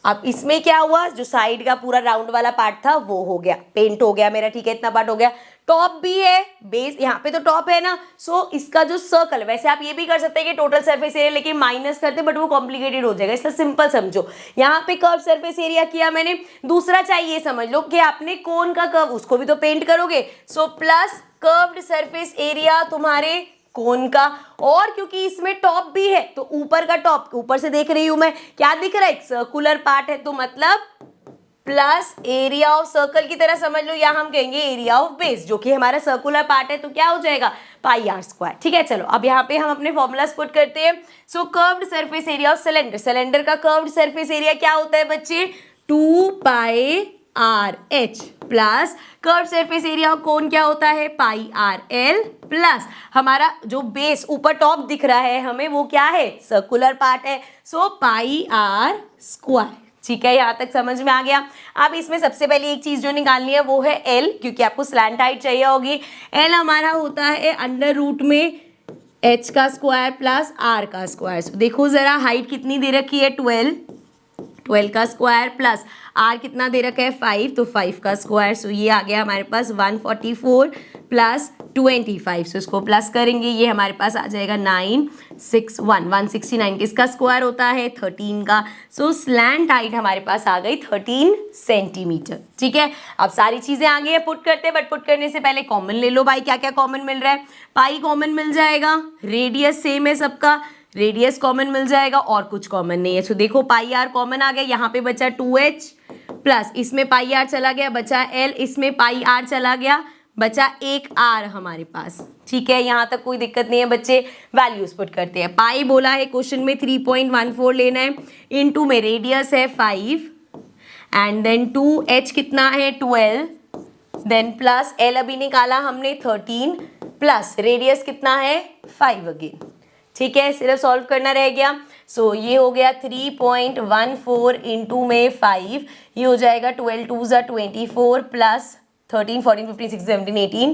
अब इसमें क्या हुआ, जो साइड का पूरा राउंड वाला पार्ट था वो हो गया, पेंट हो गया मेरा, ठीक है, इतना पार्ट हो गया। टॉप भी है, बेस यहाँ पे तो टॉप है ना, सो इसका जो सर्कल, वैसे आप ये भी कर सकते हैं कि टोटल सरफेस एरिया लेके माइनस करते, बट वो कॉम्प्लिकेटेड हो जाएगा, इसलिए सिंपल समझो। यहाँ पे कर्व सरफेस एरिया किया मैंने। दूसरा चाहिए समझ लो कि आपने कोन का कर्व, उसको भी तो पेंट करोगे, so plus curved surface area तुम्हारे कोन का, और क्योंकि इसमें टॉप भी है तो ऊपर का टॉप, ऊपर से देख रही हूं मैं, क्या दिख रहा है, एक सर्कुलर पार्ट है, तो मतलब प्लस एरिया ऑफ सर्कल की तरह समझ लो, या हम कहेंगे एरिया ऑफ बेस, जो कि हमारा सर्कुलर पार्ट है, तो क्या हो जाएगा, पाई आर स्क्वायर। ठीक है, चलो अब यहाँ पे हम अपने फॉर्मूलास पुट करते हैं। So curved surface area of cylinder, cylinder का कर्व्ड सरफेस एरिया क्या होता है बच्चे, 2 pi r h, plus curve surface area cone क्या होता है, पाई आर एल, प्लस हमारा जो बेस ऊपर टॉप दिख रहा है हमें, वो क्या है, सर्कुलर पार्ट है, सो पाई आर स्क्वायर। ठीक है, यहाँ तक समझ में आ गया। अब इसमें सबसे पहले एक चीज जो निकालनी है वो है एल, क्योंकि आपको स्लैंट हाइट चाहिए होगी। एल हमारा होता है अंडर रूट में एच का स्क्वायर प्लस आर का स्क्वायर। so, देखो जरा हाइट कितनी दे रखी है, 12 का स्क्वायर प्लस आर कितना दे रखा है, 5, तो 5 का स्क्वायर। सो ये आ गया हमारे पास 144 प्लस 25, सो इसको प्लस करेंगे, ये हमारे पास आ जाएगा 961, 169 किसका स्क्वायर होता है, 13 का। सो स्लैंट हाइट हमारे पास आ गई 13 सेंटीमीटर। ठीक है, अब सारी चीजें आ गई है, पुट करते हैं, बट पुट करने से पहले कॉमन ले लो भाई, क्या क्या कॉमन मिल रहा है, पाई कॉमन मिल जाएगा, रेडियस सेम है सबका, रेडियस कॉमन मिल जाएगा, और कुछ कॉमन नहीं है। सो देखो पाई आर कॉमन आ गया, यहाँ पे बचा 2h प्लस इसमें पाई आर चला गया, बचा l, इसमें पाई आर चला गया, बचा एक r हमारे पास। ठीक है, यहाँ तक कोई दिक्कत नहीं है बच्चे। वैल्यूज पुट करते हैं, पाई बोला है क्वेश्चन में 3.14 लेना है, इनटू में रेडियस है 5 एंड देन 2h कितना है 12, देन प्लस l अभी निकाला हमने 13 प्लस रेडियस कितना है 5 अगेन। ठीक है, सिर्फ सॉल्व करना रह गया। सो ये हो गया 3.14 इंटू में 5, ये हो जाएगा 12 2 ज़ा 24 प्लस 13 14 15 16 17 18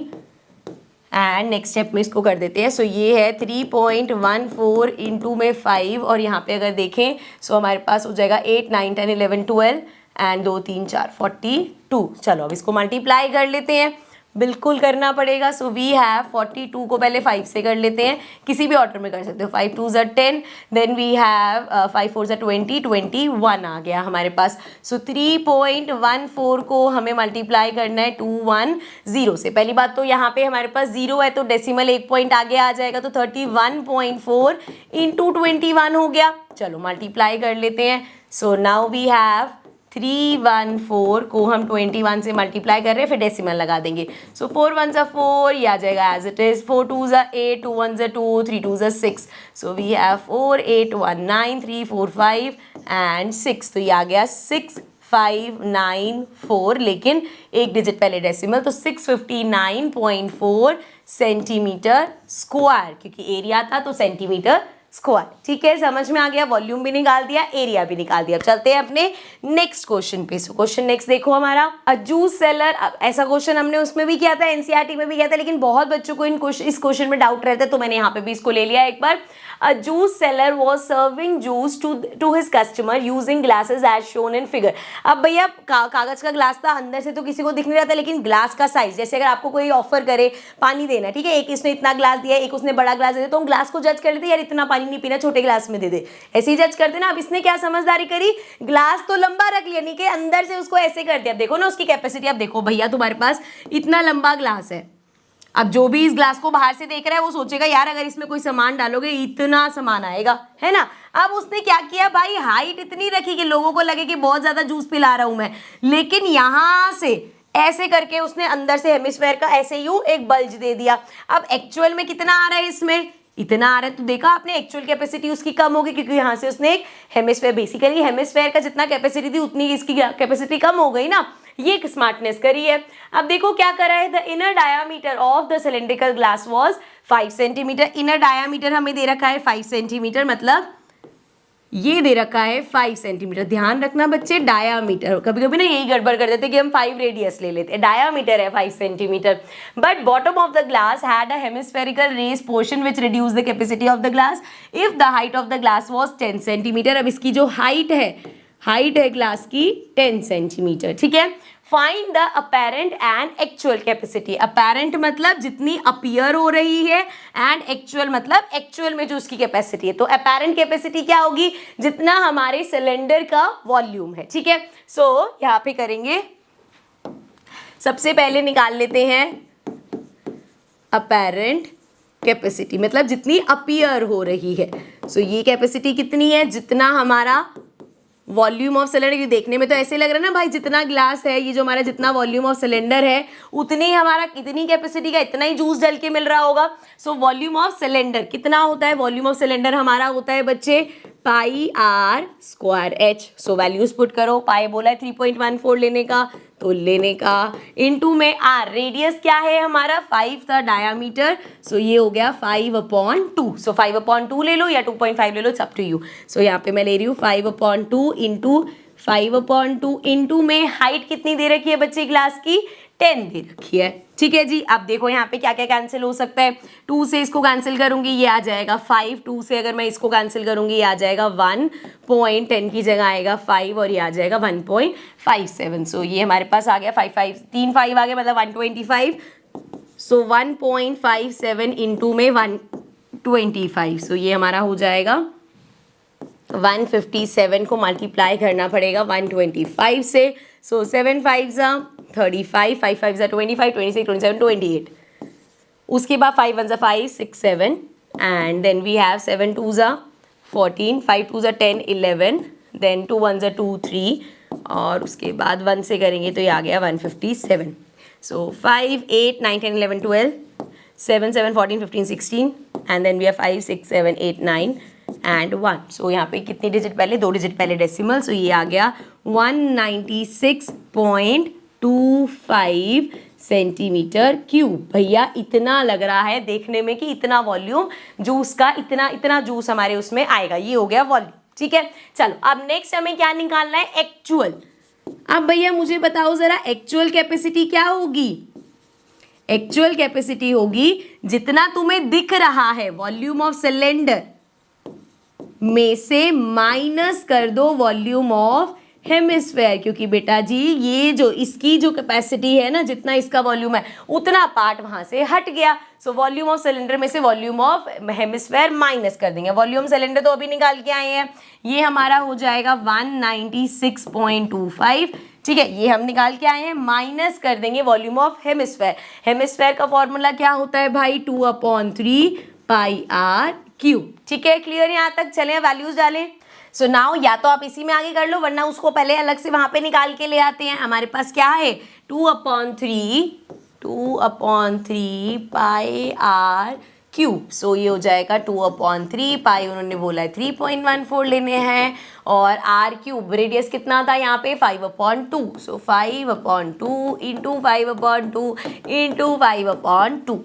एंड नेक्स्ट स्टेप में इसको कर देते हैं। सो ये है 3.14 इंटू में 5, और यहाँ पे अगर देखें सो हमारे पास हो जाएगा 8 9 10 11 12 एंड 2 3 4 42। चलो अब इसको मल्टीप्लाई कर लेते हैं, बिल्कुल करना पड़ेगा। सो वी हैव 42 को पहले 5 से कर लेते हैं, किसी भी ऑर्डर में कर सकते हो, 5 2 ज़ा 10, देन वी हैव 5 4 ज़ा 20, 21 आ गया हमारे पास। सो 3.14 को हमें मल्टीप्लाई करना है 210 से। पहली बात तो यहाँ पे हमारे पास 0 है, तो डेसिमल एक पॉइंट आगे आ जाएगा, तो 31.4 इंटू 21 हो गया। चलो मल्टीप्लाई कर लेते हैं। सो नाउ वी हैव 314 को हम 21 से मल्टीप्लाई कर रहे हैं, फिर डेसिमल लगा देंगे। सो 4 1 ज़ा 4, ये आ जाएगा एज इट इज, 4 2 ज़ा 8, 2 1 ज़ा 2, 3 2 ज़ा 6। सो वी हैव 4 8 1 9 3 4 5 एंड 6, तो ये आ गया 6594, लेकिन एक डिजिट पहले डेसिमल, तो 659.4 सेंटीमीटर स्क्वायर, क्योंकि एरिया था तो सेंटीमीटर स्क्वायर। ठीक है, समझ में आ गया, वॉल्यूम भी निकाल दिया, एरिया भी निकाल दिया। अब चलते हैं अपने नेक्स्ट क्वेश्चन पे। सो क्वेश्चन नेक्स्ट देखो हमारा, अ जूस सेलर। ऐसा क्वेश्चन हमने उसमें भी किया था, एनसीईआरटी में भी किया था, लेकिन बहुत बच्चों को इस क्वेश्चन में डाउट रहता है, तो मैंने यहाँ पे भी इसको ले लिया एक बार। A juice seller was serving juice to his customer using glasses as shown in figure। अब भैया कागज का ग्लास था, अंदर से तो किसी को दिख नहीं रहा था, लेकिन ग्लास का साइज, जैसे अगर आपको कोई ऑफर करे पानी देना, ठीक है, एक इसने इतना ग्लास दिया, एक उसने बड़ा ग्लास दे दिया, तो हम ग्लास को जज कर लेते यार इतना पानी नहीं पीना, छोटे ग्लास में दे दे, ऐसे ही जज करते ना। अब इसने क्या समझदारी करी, ग्लास तो लंबा रख लिया, नहीं कि अंदर से उसको ऐसे कर दिया। देखो ना उसकी कैपेसिटी, अब देखो भैया तुम्हारे पास इतना लंबा ग्लास है, अब जो भी इस ग्लास को बाहर से देख रहा है वो सोचेगा यार अगर इसमें कोई सामान डालोगे इतना सामान आएगा, है ना। अब उसने क्या किया भाई, हाइट इतनी रखी कि लोगों को लगे कि बहुत ज्यादा जूस पिला रहा हूं मैं, लेकिन यहां से ऐसे करके उसने अंदर से हेमिस्फेयर का ऐसे यूं एक बल्ज दे दिया। अब एक्चुअल में कितना आ रहा है, इसमें इतना आ रहा है, तो देखा आपने एक्चुअल कैपेसिटी उसकी कम होगी, क्योंकि यहाँ से उसने एक हेमिस्फेयर, बेसिकली हेमिस्फेयर का जितना कैपेसिटी थी उतनी इसकी कैपेसिटी कम हो गई ना, ये एक स्मार्टनेस करी है। अब देखो क्या करा है, the inner diameter of the cylindrical glass was 5 centimetre. Inner diameter हमें दे रखा है 5 सेंटीमीटर, मतलब ये दे रखा है 5 सेंटीमीटर। ध्यान रखना बच्चे, डायामीटर, कभी कभी ना यही गड़बड़ कर देते कि हम 5 रेडियस ले लेते हैं, डायामीटर है 5 centimetre. But bottom of the glass had a hemispherical raised portion which reduce the capacity of the glass if the height of the glass was 10 centimetre. अब इसकी जो हाइट है ग्लास की 10 सेंटीमीटर, ठीक है। Find the apparent and actual capacity. Apparent मतलब जितनी appear हो रही है, एंड एक्चुअल मतलब एक्चुअल में जो उसकी कैपेसिटी है। तो अपेरेंट कैपेसिटी क्या होगी? जितना हमारे सिलेंडर का वॉल्यूम है, ठीक है। सो यहाँ पे करेंगे, सबसे पहले निकाल लेते हैं अपेरेंट कैपेसिटी, मतलब जितनी अपीयर हो रही है। सो ये कैपेसिटी कितनी है? जितना हमारा वॉल्यूम ऑफ सिलेंडर, ये देखने में तो ऐसे लग रहा है ना भाई, जितना ग्लास है, ये जो हमारा जितना वॉल्यूम ऑफ सिलेंडर है, उतनी ही हमारा कितनी कैपेसिटी का इतना ही जूस डल के मिल रहा होगा। सो वॉल्यूम ऑफ सिलेंडर कितना होता है? वॉल्यूम ऑफ सिलेंडर हमारा होता है बच्चे pi r square h. So values put करो, पाई बोला है 3.14 लेने का, तो लेने का, इनटू में आर, रेडियस क्या है हमारा 5 था, डायामीटर, सो ये हो गया 5/2। सो 5/2 ले लो या 2.5 ले लो, इट्स अप टू यू। सो यहाँ पे मैं ले रही हूँ 5/2 इंटू 5/2 इंटू में हाइट कितनी दे रखी है बच्चे ग्लास की? 10 दे रखी है, ठीक है जी। अब देखो यहाँ पे क्या क्या कैंसिल हो सकता है। 2 से इसको कैंसिल करूंगी, ये आ जाएगा 5, 2 से अगर मैं इसको कैंसिल करूंगी, ये आ जाएगा 1.10 की जगह आएगा 5, और ये आ जाएगा 1.57। सो ये हमारे पास आ गया 3 5 आ गया, मतलब 125। सो 1.57 इंटू में 125, सो ये हमारा हो जाएगा 157 को मल्टीप्लाई करना पड़ेगा 125 से। सो 7 5 35, 5 5 25, 26 27 28। उसके बाद 5 1 5 6 7, and then we have 7 2 14, 5 2 10 11, then 2 1 2 3, और उसके बाद 1 से करेंगे तो ये आ गया 157। सो 5 8 9 10 11 12, 7 7 14 15 16, and then we have 5 6 7 8 9 and 1। So यहाँ पे कितनी डिजिट पहले? 2 डिजिट पहले डेसिमल, सो ये आ गया 196.25 सेंटीमीटर क्यूब। भैया इतना लग रहा है देखने में कि इतना वॉल्यूम जूस का, इतना जूस हमारे उसमें आएगा। ये हो गया वॉल्यूम, ठीक है। चलो अब नेक्स्ट हमें क्या निकालना है? एक्चुअल। अब भैया मुझे बताओ जरा, एक्चुअल कैपेसिटी क्या होगी? एक्चुअल कैपेसिटी होगी जितना तुम्हें दिख रहा है वॉल्यूम ऑफ सिलेंडर में से माइनस कर दो वॉल्यूम ऑफ हेमिस्फेयर, क्योंकि बेटा जी ये जो इसकी जो कैपेसिटी है ना, जितना इसका वॉल्यूम है उतना पार्ट वहां से हट गया। सो वॉल्यूम ऑफ सिलेंडर में से वॉल्यूम ऑफ हेमिस्फेयर माइनस कर देंगे। वॉल्यूम सिलेंडर तो अभी निकाल के आए हैं, ये हमारा हो जाएगा 196.25, ठीक है, ये हम निकाल के आए हैं। माइनस कर देंगे वॉल्यूम ऑफ हेमिस्फेयर। हेमिस्फेयर का फॉर्मूला क्या होता है भाई? 2/3 पाई आर क्यूब, ठीक है। क्लियर यहाँ तक? चलें वैल्यूज डालें। सो नाउ या तो आप इसी में आगे कर लो, वरना उसको पहले अलग से वहां पे निकाल के ले आते हैं। हमारे पास क्या है? 2/3 पाई आर क्यूब। सो ये हो जाएगा 2/3 पाई, उन्होंने बोला है 3.14 लेने हैं, और आर क्यूब रेडियस कितना था यहाँ पे? 5/2। सो 5/2 इंटू 5/2 इंटू 5/2।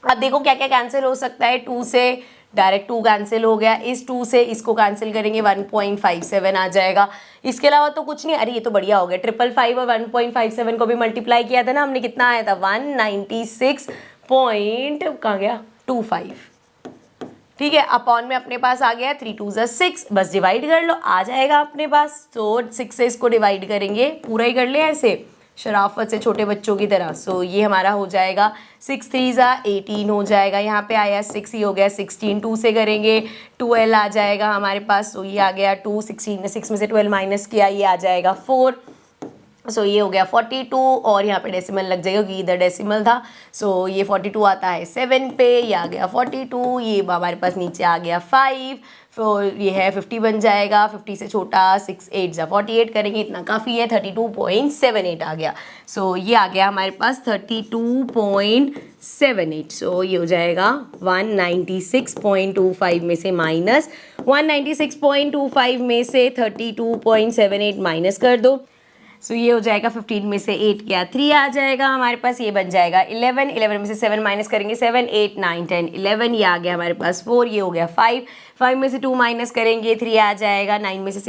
अब देखो क्या क्या कैंसिल हो सकता है। 2 से डायरेक्ट 2 कैंसिल हो गया, इस 2 से इसको कैंसिल करेंगे 1.57 आ जाएगा। इसके अलावा तो कुछ नहीं। अरे ये तो बढ़िया हो गया, 555 और 1.57 को भी मल्टीप्लाई किया था ना हमने, कितना आया था? 196 पॉइंट कहाँ गया? 25, ठीक है। अपॉन में अपने पास आ गया 3 2 6, बस डिवाइड कर लो, आ जाएगा अपने पास। तो 6 से इसको डिवाइड करेंगे, पूरा ही कर ले ऐसे शराफत से छोटे बच्चों की तरह। सो ये हमारा हो जाएगा 6 3 18 हो जाएगा। यहाँ पे आया 6 ही हो गया 16। 2 से करेंगे 12 आ जाएगा हमारे पास। सो ये आ गया 2, 16 में 6 में से 12 माइनस किया, ये आ जाएगा 4। सो ये हो गया 42, और यहाँ पे डेसिमल लग जाएगा क्योंकि इधर डेसिमल था। सो ये 42 आता है 7 पे, ये आ गया 42, ये हमारे पास नीचे आ गया 5, फिर ये है 50 बन जाएगा। 50 से छोटा 6 8 48 करेंगे, इतना काफ़ी है, 32.78 आ गया। सो ये आ गया हमारे पास 32.78। सो ये हो जाएगा 196.25 में से माइनस 196.25 में से 32.78 माइनस कर दो। सो ये हो जाएगा 15 में से 8 गया 3 आ जाएगा हमारे पास, ये बन जाएगा 11, 11 में से 7 माइनस करेंगे 7, 8, 9, 10, 11, ये आ गया हमारे पास 4, ये हो गया 5, 5 में से 2 माइनस करेंगे 3 आ जाएगा, 9 में से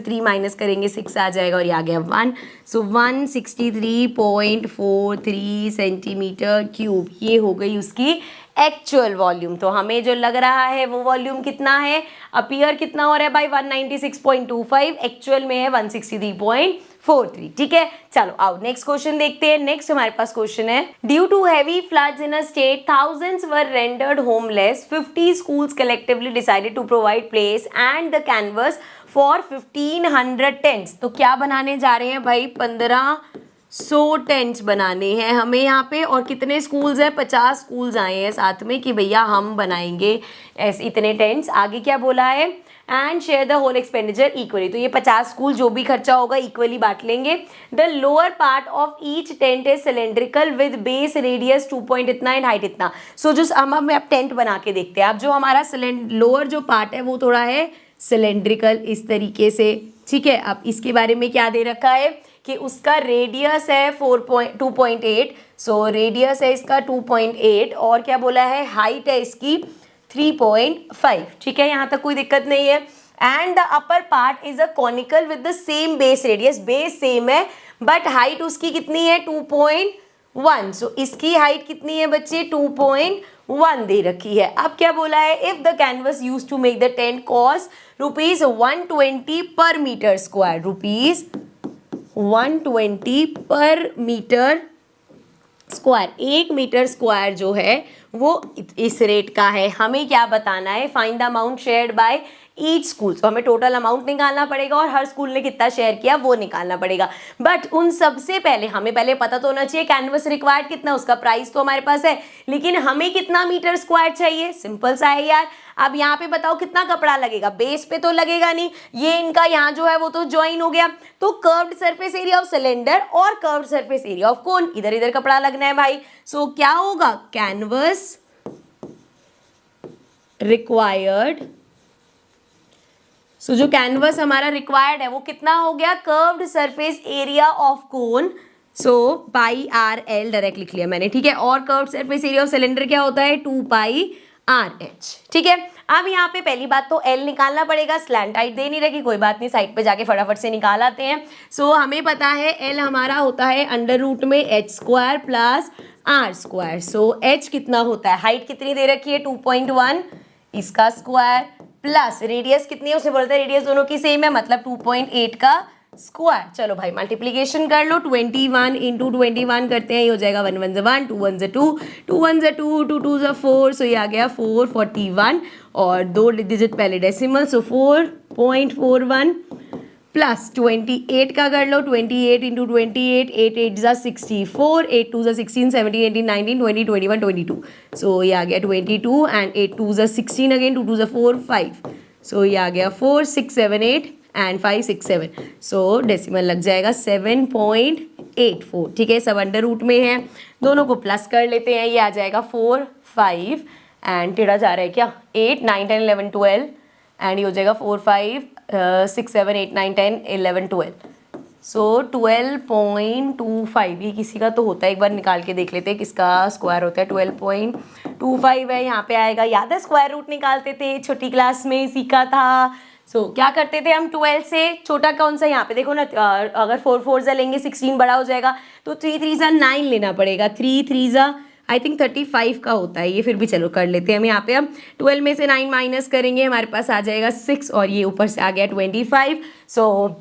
3 माइनस करेंगे 6 आ जाएगा और ये आ गया 1। सो 163.43 सेंटीमीटर क्यूब, ये हो गई उसकी एक्चुअल वॉल्यूम। तो हमें जो लग रहा है वो वॉल्यूम कितना है, अपीयर कितना हो रहा है भाई 196.25, एक्चुअल में है 163.43। ठीक है, चलो आओ नेक्स्ट क्वेश्चन देखते हैं। नेक्स्ट हमारे पास क्वेश्चन है, due to heavy floods in a state thousands were rendered homeless, 50 schools collectively decided to provide place and the canvas for 1500 tents। तो क्या बनाने जा रहे हैं भाई, 1500 टेंट्स बनाने हैं हमें यहाँ पे। और कितने स्कूल्स हैं, 50 स्कूल्स आए हैं साथ में कि भैया हम बनाएंगे ऐसे इतने टेंट्स। आगे क्या बोला है, and share the whole expenditure equally. तो ये 50 स्कूल जो भी खर्चा होगा इक्वली बांट लेंगे। The lower part of each tent is cylindrical with base radius 2 इतना एंड हाइट इतना। सो जो हम अब टेंट बना के देखते हैं। अब जो हमारा लोअर जो पार्ट है वो थोड़ा है सिलेंड्रिकल इस तरीके से। ठीक है, अब इसके बारे में क्या दे रखा है कि उसका रेडियस है 2.8, सो रेडियस है इसका 2.8 और क्या बोला है, हाइट है इसकी 3.5। ठीक है, यहाँ तक कोई दिक्कत नहीं है। And the upper part is a conical with the same base radius, base same है बट हाइट उसकी कितनी है 2.1। सो इसकी हाइट कितनी है बच्चे 2.1 दे रखी है। अब क्या बोला है, if the canvas use to make the tent cost ₹120 per metre square, ₹120 per metre square. 1 metre square जो है वो इस रेट का है। हमें क्या बताना है, find the amount shared by each school. तो हमें टोटल अमाउंट निकालना पड़ेगा और हर स्कूल ने कितना शेयर किया वो निकालना पड़ेगा। बट उन सबसे पहले हमें पहले पता तो होना चाहिए कैनवस रिक्वायर्ड कितना, उसका प्राइस तो हमारे पास है, लेकिन हमें कितना मीटर स्क्वायर चाहिए। सिंपल सा है यार। अब यहाँ पे बताओ कितना कपड़ा लगेगा, बेस पे तो लगेगा नहीं, ये इनका यहाँ जो है वो तो ज्वाइन हो गया। तो curved surface area of cylinder और curved surface area of cone, इधर इधर कपड़ा लगना है भाई। सो क्या होगा, कैनवस रिक्वायर्ड। सो जो कैनवस हमारा रिक्वायर्ड है वो कितना हो गया, curved surface area of cone, so πRL direct लिख लिया मैंने। ठीक है, और curved surface area of cylinder क्या होता है 2πRH। ठीक है, अब यहाँ पे पहली बात तो L निकालना पड़ेगा, स्लैंट हाइट दे नहीं रखी, कोई बात नहीं, साइड पे जाके फटाफट से निकाल आते हैं। सो हमें पता है L हमारा होता है अंडर रूट में h² प्लस r²। सो h कितना होता है, हाइट कितनी दे रखी है 2.1, इसका स्क्वायर प्लस रेडियस कितनी है, उसे बोलते हैं रेडियस दोनों की सेम है, मतलब 2.8 का स्क्वायर। चलो भाई मल्टीप्लीकेशन कर लो, 21 इंटू 21 करते हैं, ये हो जाएगा 1 1 1, 2 1 2, 2 1 2, 2 2 4, सो ये आ गया 441 और 2 डिजिट पहले डेसिमल, सो 4.41 प्लस 28 का कर लो, 28 इंटू 28, 8 8 जा 64, 8 2 जा 16, 17 18 19 20 21 22, सो ये आ गया 22 एंड 8 2 जा 16 अगेन, 2 2 जा 4 5, सो ये आ गया 4 6 7 8 एंड 5 6 7, सो डेसिमल लग जाएगा 7.84। ठीक है, सब अंडर रूट में है, दोनों को प्लस कर लेते हैं, ये आ जाएगा 4 5 एंड टेढ़ा जा रहा है क्या 8 9 10 11 12 एंड ये हो जाएगा 4 5 6 7 8 9 10 11 12, सो 12.25। ये किसी का तो होता है, एक बार निकाल के देख लेते हैं किसका स्क्वायर होता है। 12.25 है, यहाँ पे आएगा, याद है स्क्वायर रूट निकालते थे छोटी क्लास में, सीखा था। सो क्या करते थे हम, 12 से छोटा कौन सा, यहाँ पे देखो ना, अगर 4 4 जा लेंगे 16 बड़ा हो जाएगा, तो 3 3 जा 9 लेना पड़ेगा, 3 3 जा आई थिंक 35 का होता है ये, फिर भी चलो कर लेते हैं हम। यहाँ पे हम 12 में से 9 माइनस करेंगे, हमारे पास आ जाएगा 6 और ये ऊपर से आ गया 25, सो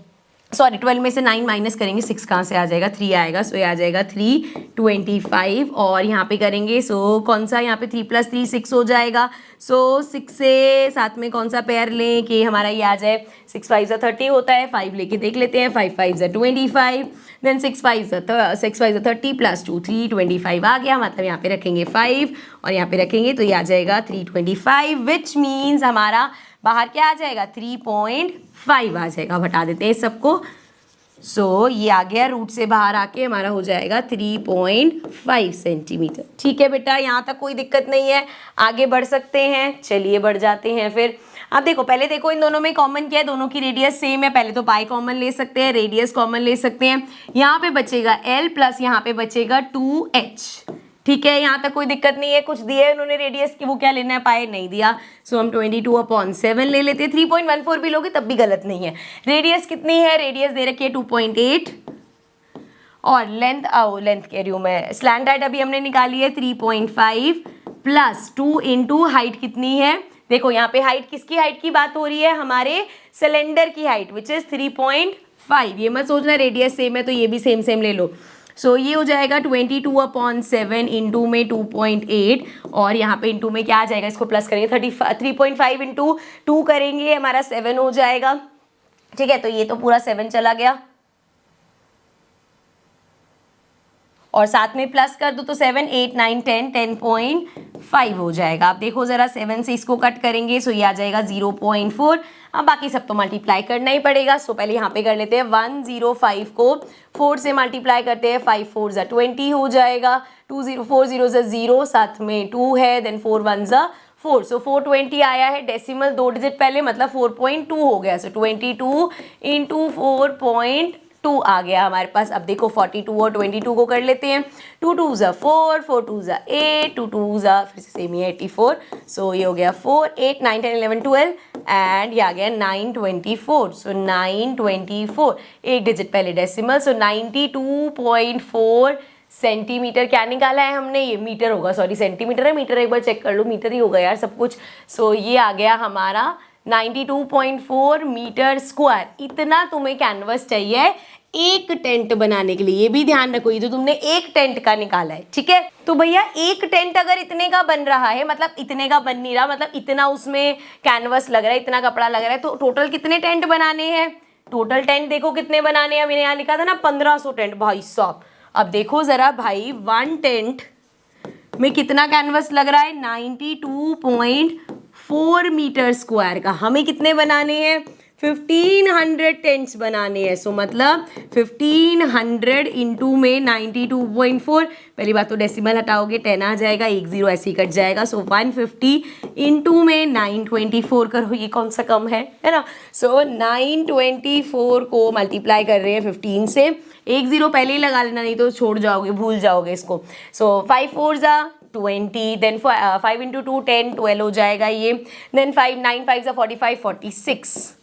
सॉरी 12 में से 9 माइनस करेंगे, 6 कहाँ से आ जाएगा, 3 आएगा, सो ये आ जाएगा 325 और यहाँ पे करेंगे, सो कौन सा यहाँ पे 3 + 3 6 हो जाएगा, सो 6 से साथ में कौन सा पेयर लें कि हमारा ये आ जाए, 6 5 जा 30 होता है, 5 लेके देख लेते हैं, 5 5 जा 25, देन 6 5 जा 30 + 2 325 आ गया, मतलब यहाँ पे रखेंगे 5 और यहाँ पे रखेंगे तो ये आ जाएगा 325, विच मीन्स हमारा बाहर क्या आ जाएगा 3.5 आ जाएगा। हटा देते हैं सबको, सो ये आ गया, रूट से बाहर आके हमारा हो जाएगा 3.5 सेंटीमीटर। ठीक है बेटा, यहाँ तक कोई दिक्कत नहीं है, आगे बढ़ सकते हैं, चलिए बढ़ जाते हैं फिर। अब देखो पहले देखो इन दोनों में कॉमन क्या है, दोनों की रेडियस सेम है, पहले तो पाई कॉमन ले सकते हैं, रेडियस कॉमन ले सकते हैं, यहाँ पे बचेगा l प्लस यहाँ पे बचेगा 2h। ठीक है, यहाँ तक कोई दिक्कत नहीं है। कुछ दिया है उन्होंने रेडियस की, वो क्या लेना है, पाई नहीं दिया, सो हम 22/7 ले लेते हैं। 3.14 भी लोगे तब भी गलत नहीं है। रेडियस कितनी है, रेडियस दे रखी है 2.8 और लेंथ लेंथ कह रही हूँ मैं, स्लैंट हाइट अभी हमने निकाली है 3.5 प्लस 2 इंटू हाइट कितनी है, देखो यहाँ पे हाइट किसकी हाइट की बात हो रही है, हमारे सिलेंडर की हाइट विच इज 3.5। ये मत सोचना रेडियस सेम है तो ये भी सेम सेम ले लो। सो ये हो जाएगा 22/7 इंटू में 2.8 और यहाँ पे इंटू में क्या आ जाएगा, इसको प्लस करेंगे 3.5 इंटू 2 करेंगे हमारा 7 हो जाएगा। ठीक है, तो ये तो पूरा 7 चला गया और साथ में प्लस कर दो तो 7 8 9 10 10.5 हो जाएगा। आप देखो जरा 7 से इसको कट करेंगे सो ये आ जाएगा 0.4। अब बाकी सब तो मल्टीप्लाई करना ही पड़ेगा। सो पहले यहाँ पे कर लेते हैं 105 को 4 से मल्टीप्लाई करते हैं, 5 4 ज़ा 20 हो जाएगा, 2 0 4 0 ज़ा 0, साथ में 2 है, देन 4 1 ज़ा 4, सो 420 आया है। डेसिमल 2 डिजिट पहले मतलब 4.2 हो गया, सो 22 इंटू 4.2 आ गया हमारे पास। अब देखो 42 और 22 को कर लेते हैं, 2 2 ज़ा 4 4 2 ज़ा 8 2 2 ज़ा फिर से सेम ही 84, सो ये हो गया 4 8 9 10 11 12 एंड ये आ गया 924, सो 924 एक डिजिट पहले डेसिमल, सो 92.4 सेंटीमीटर। क्या निकाला है हमने, ये मीटर होगा, सॉरी सेंटीमीटर है, मीटर एक बार चेक कर लो, मीटर ही होगा यार सब कुछ। सो ये आ गया हमारा 92.4 मीटर स्क्वायर। इतना तुम्हें कैनवस चाहिए एक टेंट बनाने के लिए, ये भी ध्यान रखो, ये तो तुमने एक टेंट का निकाला है। ठीक है, तो भैया एक टेंट अगर इतने का बन रहा है, मतलब इतने का बन नहीं रहा, मतलब इतना उसमें कैनवस लग रहा है, इतना कपड़ा लग रहा है, तो टोटल कितने टेंट बनाने हैं, टोटल टेंट देखो कितने बनाने हैं। मैंने यहाँ लिखा था ना 1500 टेंट भाई साहब। अब देखो जरा भाई 1 टेंट में कितना कैनवस लग रहा है, 92.4 मीटर स्क्वायर का। हमें कितने बनाने हैं, 1500 टेंट्स बनाने हैं। सो मतलब 1500 इंटू में 92.4, पहली बात तो डेसिमल हटाओगे 10 आ जाएगा, 1 0 ऐसे ही कट जाएगा। सो 150 इंटू में 924 करो, ये कौन सा कम है ना। सो 924 को मल्टीप्लाई कर रहे हैं 15 से, 1 0 पहले ही लगा लेना नहीं तो छोड़ जाओगे, भूल जाओगे इसको। सो 5 4 ज़ा 20, देन 5 इंटू 2 10 12 हो जाएगा ये, देन 5 9 5 ज़ा 45 46,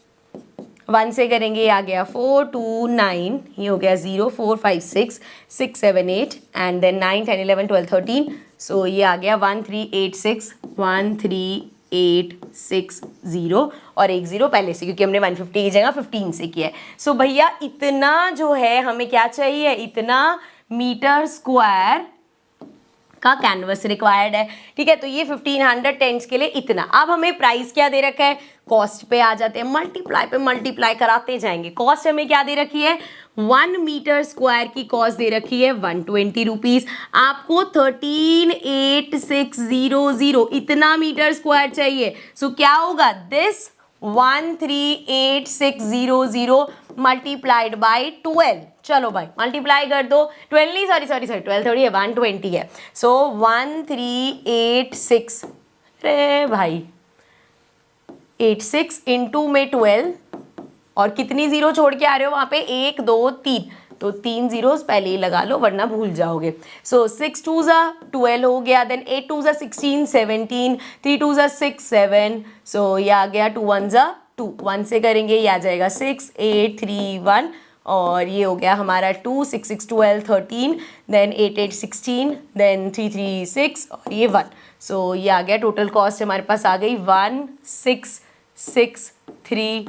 1 से करेंगे ये आ गया 4 2 9, ये हो गया 0 4 5 6 6 7 8 एंड देन 9 10 11 12 13, सो ये आ गया 1386 13860 और 1 0 पहले से, क्योंकि हमने 150 की जगह 15 से किया है। सो भैया इतना जो है हमें क्या चाहिए, इतना मीटर स्क्वायर का कैनवस रिक्वायर्ड है। ठीक है, तो ये 1500 टेंट्स के लिए इतना। अब हमें प्राइस क्या दे रखा है, कॉस्ट पे आ जाते हैं, मल्टीप्लाई पे मल्टीप्लाई कराते जाएंगे। कॉस्ट हमें क्या दे रखी है, 1 मीटर स्क्वायर की कॉस्ट दे रखी है 120 रुपीज। आपको 138,600 इतना मीटर स्क्वायर चाहिए। सो क्या होगा, दिस 138,600 मल्टीप्लाइड बाई 12। चलो भाई मल्टीप्लाई कर दो, 12 नहीं, सॉरी 12 थोड़ी है, 120 है। सो 1386, अरे भाई 86 इंटू में 12 और कितनी जीरो छोड़ के आ रहे हो वहाँ पे, 1 2 3, तो 3 जीरोस पहले ही लगा लो वरना भूल जाओगे। सो 6 2 ज़ा 12 हो गया, देन 8 2 ज़ा 16 17, 3 2 ज़ा 6 7, सो ये आ गया 2 1 ज़ा 2, 1 से करेंगे ये आ जाएगा 6 8 3 1 और ये हो गया हमारा 2 6 6 12 13, देन 8 8 16, देन 3 3 6 और ये 1। सो ये आ गया, टोटल कॉस्ट हमारे पास आ गई 16,632।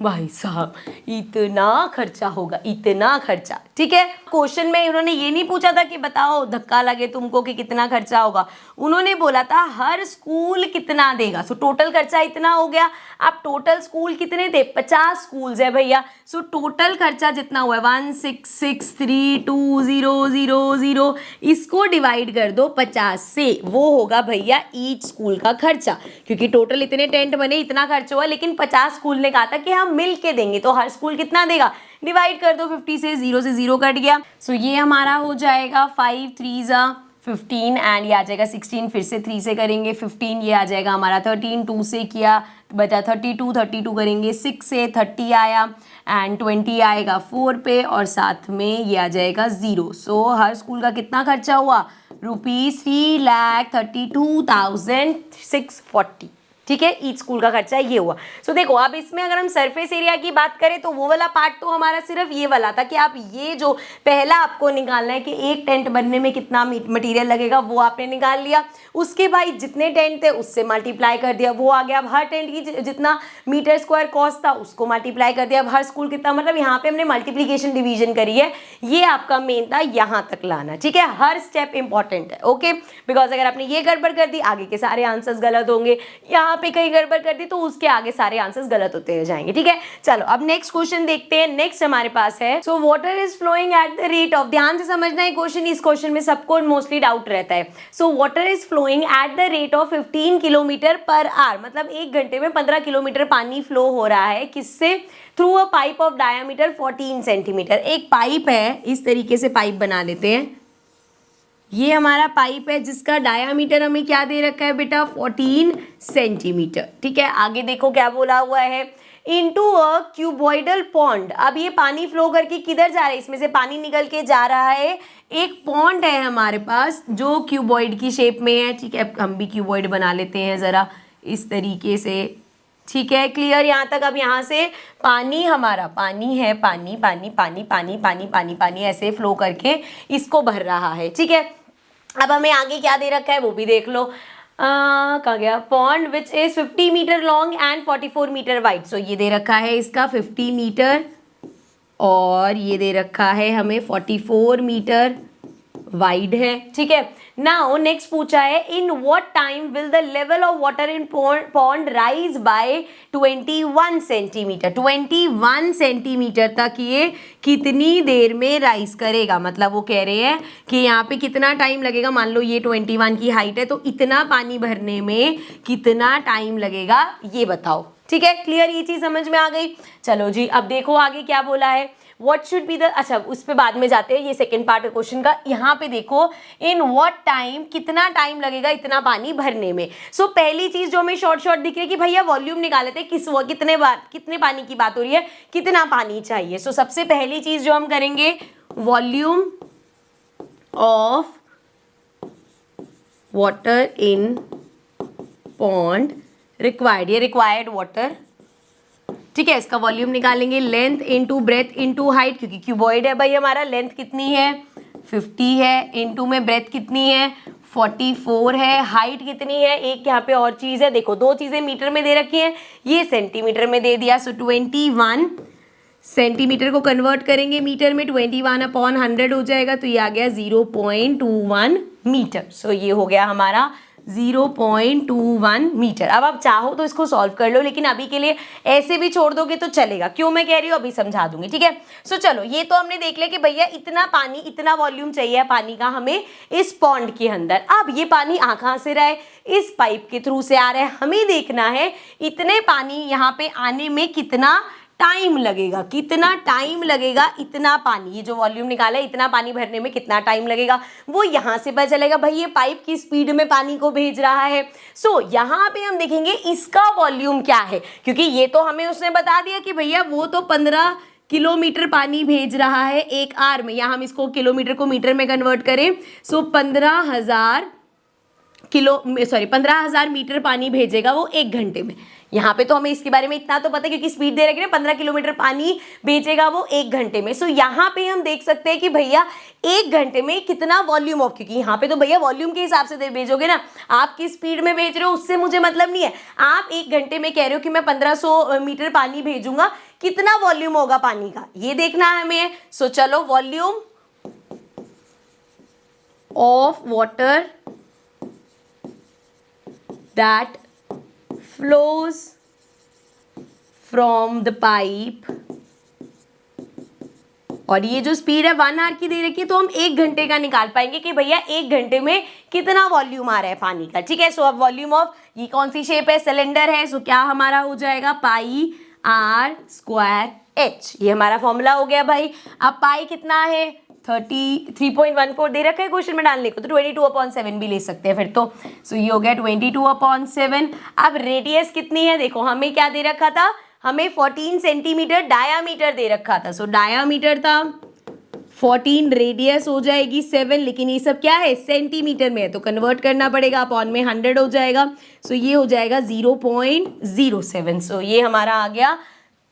भाई साहब इतना खर्चा होगा, इतना खर्चा। ठीक है, क्वेश्चन में उन्होंने ये नहीं पूछा था कि बताओ धक्का लगे तुमको कि कितना खर्चा होगा, उन्होंने बोला था हर स्कूल कितना देगा। सो टोटल खर्चा इतना हो गया। अब टोटल स्कूल कितने थे, 50 स्कूल्स है भैया। सो टोटल खर्चा जितना हुआ है 166320000, इसको डिवाइड कर दो 50 से, वो होगा भैया ईच स्कूल का खर्चा, क्योंकि टोटल इतने टेंट बने इतना खर्चा हुआ, लेकिन 50 स्कूल ने कहा था कि हम मिल के देंगे, तो हर स्कूल कितना देगा, डिवाइड कर दो 50 से 0 कट गया। सो ये हमारा हो जाएगा 5 3 ज़ा 15 एंड ये आ जाएगा 16, फिर से 3 से करेंगे 15, ये आ जाएगा हमारा 13, 2 से किया बचा 32, 32 करेंगे 6 से 30 आया एंड 20 आएगा 4 पे और साथ में ये आ जाएगा 0। सो हर स्कूल का कितना खर्चा हुआ? ₹3,32,640। ठीक है, ईच स्कूल का खर्चा ये हुआ। सो देखो अब इसमें अगर हम सरफेस एरिया की बात करें तो वो वाला पार्ट तो हमारा सिर्फ ये वाला था कि आप ये जो पहला आपको निकालना है कि एक टेंट बनने में कितना मटेरियल लगेगा वो आपने निकाल लिया। उसके भाई जितने टेंट थे उससे मल्टीप्लाई कर दिया, वो आ गया। अब हर टेंट की जितना मीटर स्क्वायर कॉस्ट था उसको मल्टीप्लाई कर दिया। अब हर स्कूल कितना, मतलब यहाँ पे हमने मल्टीप्लीकेशन डिवीजन करी है। ये आपका मेन था यहाँ तक लाना। ठीक है, हर स्टेप इंपॉर्टेंट है। ओके, बिकॉज अगर आपने ये गड़बड़ कर दी आगे के सारे आंसर्स गलत होंगे, यहाँ पे कहीं गड़बड़ कर दी तो उसके आगे सारे आंसर्स गलत होते जाएंगे। ठीक है, चलो अब नेक्स्ट क्वेश्चन देखते हैं। नेक्स्ट हमारे पास है so water is flowing at the rate of, ध्यान से समझना है क्वेश्चन, इस क्वेश्चन में सबको मोस्टली डाउट रहता है। So water is flowing at the rate of 15 kilometre per hour, मतलब एक घंटे में 15 किलोमीटर पानी फ्लो हो रहा है। किससे? Through a pipe of diameter 14 centimetre. एक पाइप है, इस तरीके से पाइप बना लेते हैं। ये हमारा पाइप है जिसका डायामीटर हमें क्या दे रखा है बेटा? 14 सेंटीमीटर। ठीक है, आगे देखो क्या बोला हुआ है, इनटू अ क्यूबॉइडल पॉन्ड। अब ये पानी फ्लो करके किधर जा रहा है? इसमें से पानी निकल के जा रहा है, एक पॉन्ड है हमारे पास जो क्यूबॉइड की शेप में है। ठीक है, हम भी क्यूबॉइड बना लेते हैं ज़रा इस तरीके से। ठीक है, क्लियर यहाँ तक? अब यहाँ से पानी हमारा पानी है, पानी पानी पानी पानी पानी पानी पानी ऐसे फ्लो करके इसको भर रहा है। ठीक है, अब हमें आगे क्या दे रखा है वो भी देख लो। कहाँ गया? Pond which is 50 metre long and 44 metre wide. So ये दे रखा है इसका 50 मीटर और ये दे रखा है हमें 44 मीटर वाइड है। ठीक है, नाउ नेक्स्ट पूछा है in what time will the level of water in pond rise by 21 centimetre. 21 centimetre तक ये कितनी देर में राइज करेगा? मतलब वो कह रहे हैं कि यहाँ पे कितना टाइम लगेगा। मान लो ये 21 की हाइट है तो इतना पानी भरने में कितना टाइम लगेगा ये बताओ। ठीक है, क्लियर? ये चीज समझ में आ गई। चलो जी, अब देखो आगे क्या बोला है। What should be the, अच्छा उस पे बाद में जाते हैं, ये सेकेंड पार्ट है क्वेश्चन का। यहाँ पे देखो इन व्हाट टाइम, कितना टाइम लगेगा इतना पानी भरने में। सो पहली चीज जो हमें शॉर्ट शॉर्ट दिख रही है कि भैया वॉल्यूम निकाले थे, कितने पानी की बात हो रही है, कितना पानी चाहिए। सो सबसे पहली चीज जो हम करेंगे, volume of water in pond required, ये रिक्वायर्ड वाटर। ठीक है, इसका वॉल्यूम निकालेंगे, length into breadth into height, क्योंकि क्यूबॉइड है भाई हमारा। लेंथ कितनी है? 50 है, इनटू में ब्रेथ कितनी है? 44 है, हाइट कितनी है? एक यहाँ पे और चीज़ है, देखो दो चीज़ें मीटर में दे रखी हैं, ये सेंटीमीटर में दे दिया। सो 21 सेंटीमीटर को कन्वर्ट करेंगे मीटर में, 21/100 हो जाएगा, तो ये आ गया 0.21 मीटर। सो ये हो गया हमारा 0.21 मीटर। अब आप चाहो तो इसको सॉल्व कर लो, लेकिन अभी के लिए ऐसे भी छोड़ दोगे तो चलेगा। क्यों मैं कह रही हूँ अभी समझा दूंगी। ठीक है, सो चलो ये तो हमने देख लिया कि भैया इतना पानी, इतना वॉल्यूम चाहिए पानी का हमें इस पॉन्ड के अंदर। अब ये पानी आ कहाँ से रहा है? इस पाइप के थ्रू से आ रहा है। हमें देखना है इतने पानी यहाँ पे आने में कितना टाइम लगेगा, कितना टाइम लगेगा इतना पानी, ये जो वॉल्यूम निकाला है इतना पानी भरने में कितना टाइम लगेगा, वो यहाँ से पता चलेगा। भाई ये पाइप की स्पीड में पानी को भेज रहा है। सो यहाँ पे हम देखेंगे इसका वॉल्यूम क्या है, क्योंकि ये तो हमें उसने बता दिया कि भैया वो तो 15 किलोमीटर पानी भेज रहा है एक आवर में, या हम इसको किलोमीटर को मीटर में कन्वर्ट करें। सो 15,000 मीटर पानी भेजेगा वो एक घंटे में। यहाँ पे तो हमें इसके बारे में इतना तो पता है क्योंकि स्पीड दे रखी है ना, 15 किलोमीटर पानी भेजेगा वो एक घंटे में। सो यहाँ पे हम देख सकते हैं कि भैया एक घंटे में कितना वॉल्यूम ऑफ, क्योंकि यहाँ पे तो भैया वॉल्यूम के हिसाब से भेजोगे ना, आप किस स्पीड में भेज रहे हो उससे मुझे मतलब नहीं है। आप एक घंटे में कह रहे हो कि मैं 1500 मीटर पानी भेजूंगा, कितना वॉल्यूम होगा पानी का ये देखना है हमें। सो चलो, volume of water that flows from the pipe, और ये जो स्पीड है 1 आवर की दे रखी है, तो हम एक घंटे का निकाल पाएंगे कि भैया एक घंटे में कितना वॉल्यूम आ रहा है पानी का। ठीक है, सो अब वॉल्यूम ऑफ, ये कौन सी शेप है? सिलेंडर है। सो क्या हमारा हो जाएगा? πr²h, ये हमारा फॉर्मूला हो गया भाई। अब पाई कितना है? 3.14 दे रखा है क्वेश्चन में डालने को, तो 22/7 भी ले सकते हैं फिर तो। सो ये हो गया 22/7। अब रेडियस कितनी है, देखो हमें क्या दे रखा था, हमें 14 सेंटीमीटर डायामीटर दे रखा था। सो डायामीटर था 14, रेडियस हो जाएगी 7, लेकिन ये सब क्या है, सेंटीमीटर में है, तो कन्वर्ट करना पड़ेगा, अपॉन में 100 हो जाएगा। सो ये हो जाएगा 0.07। सो ये हमारा आ गया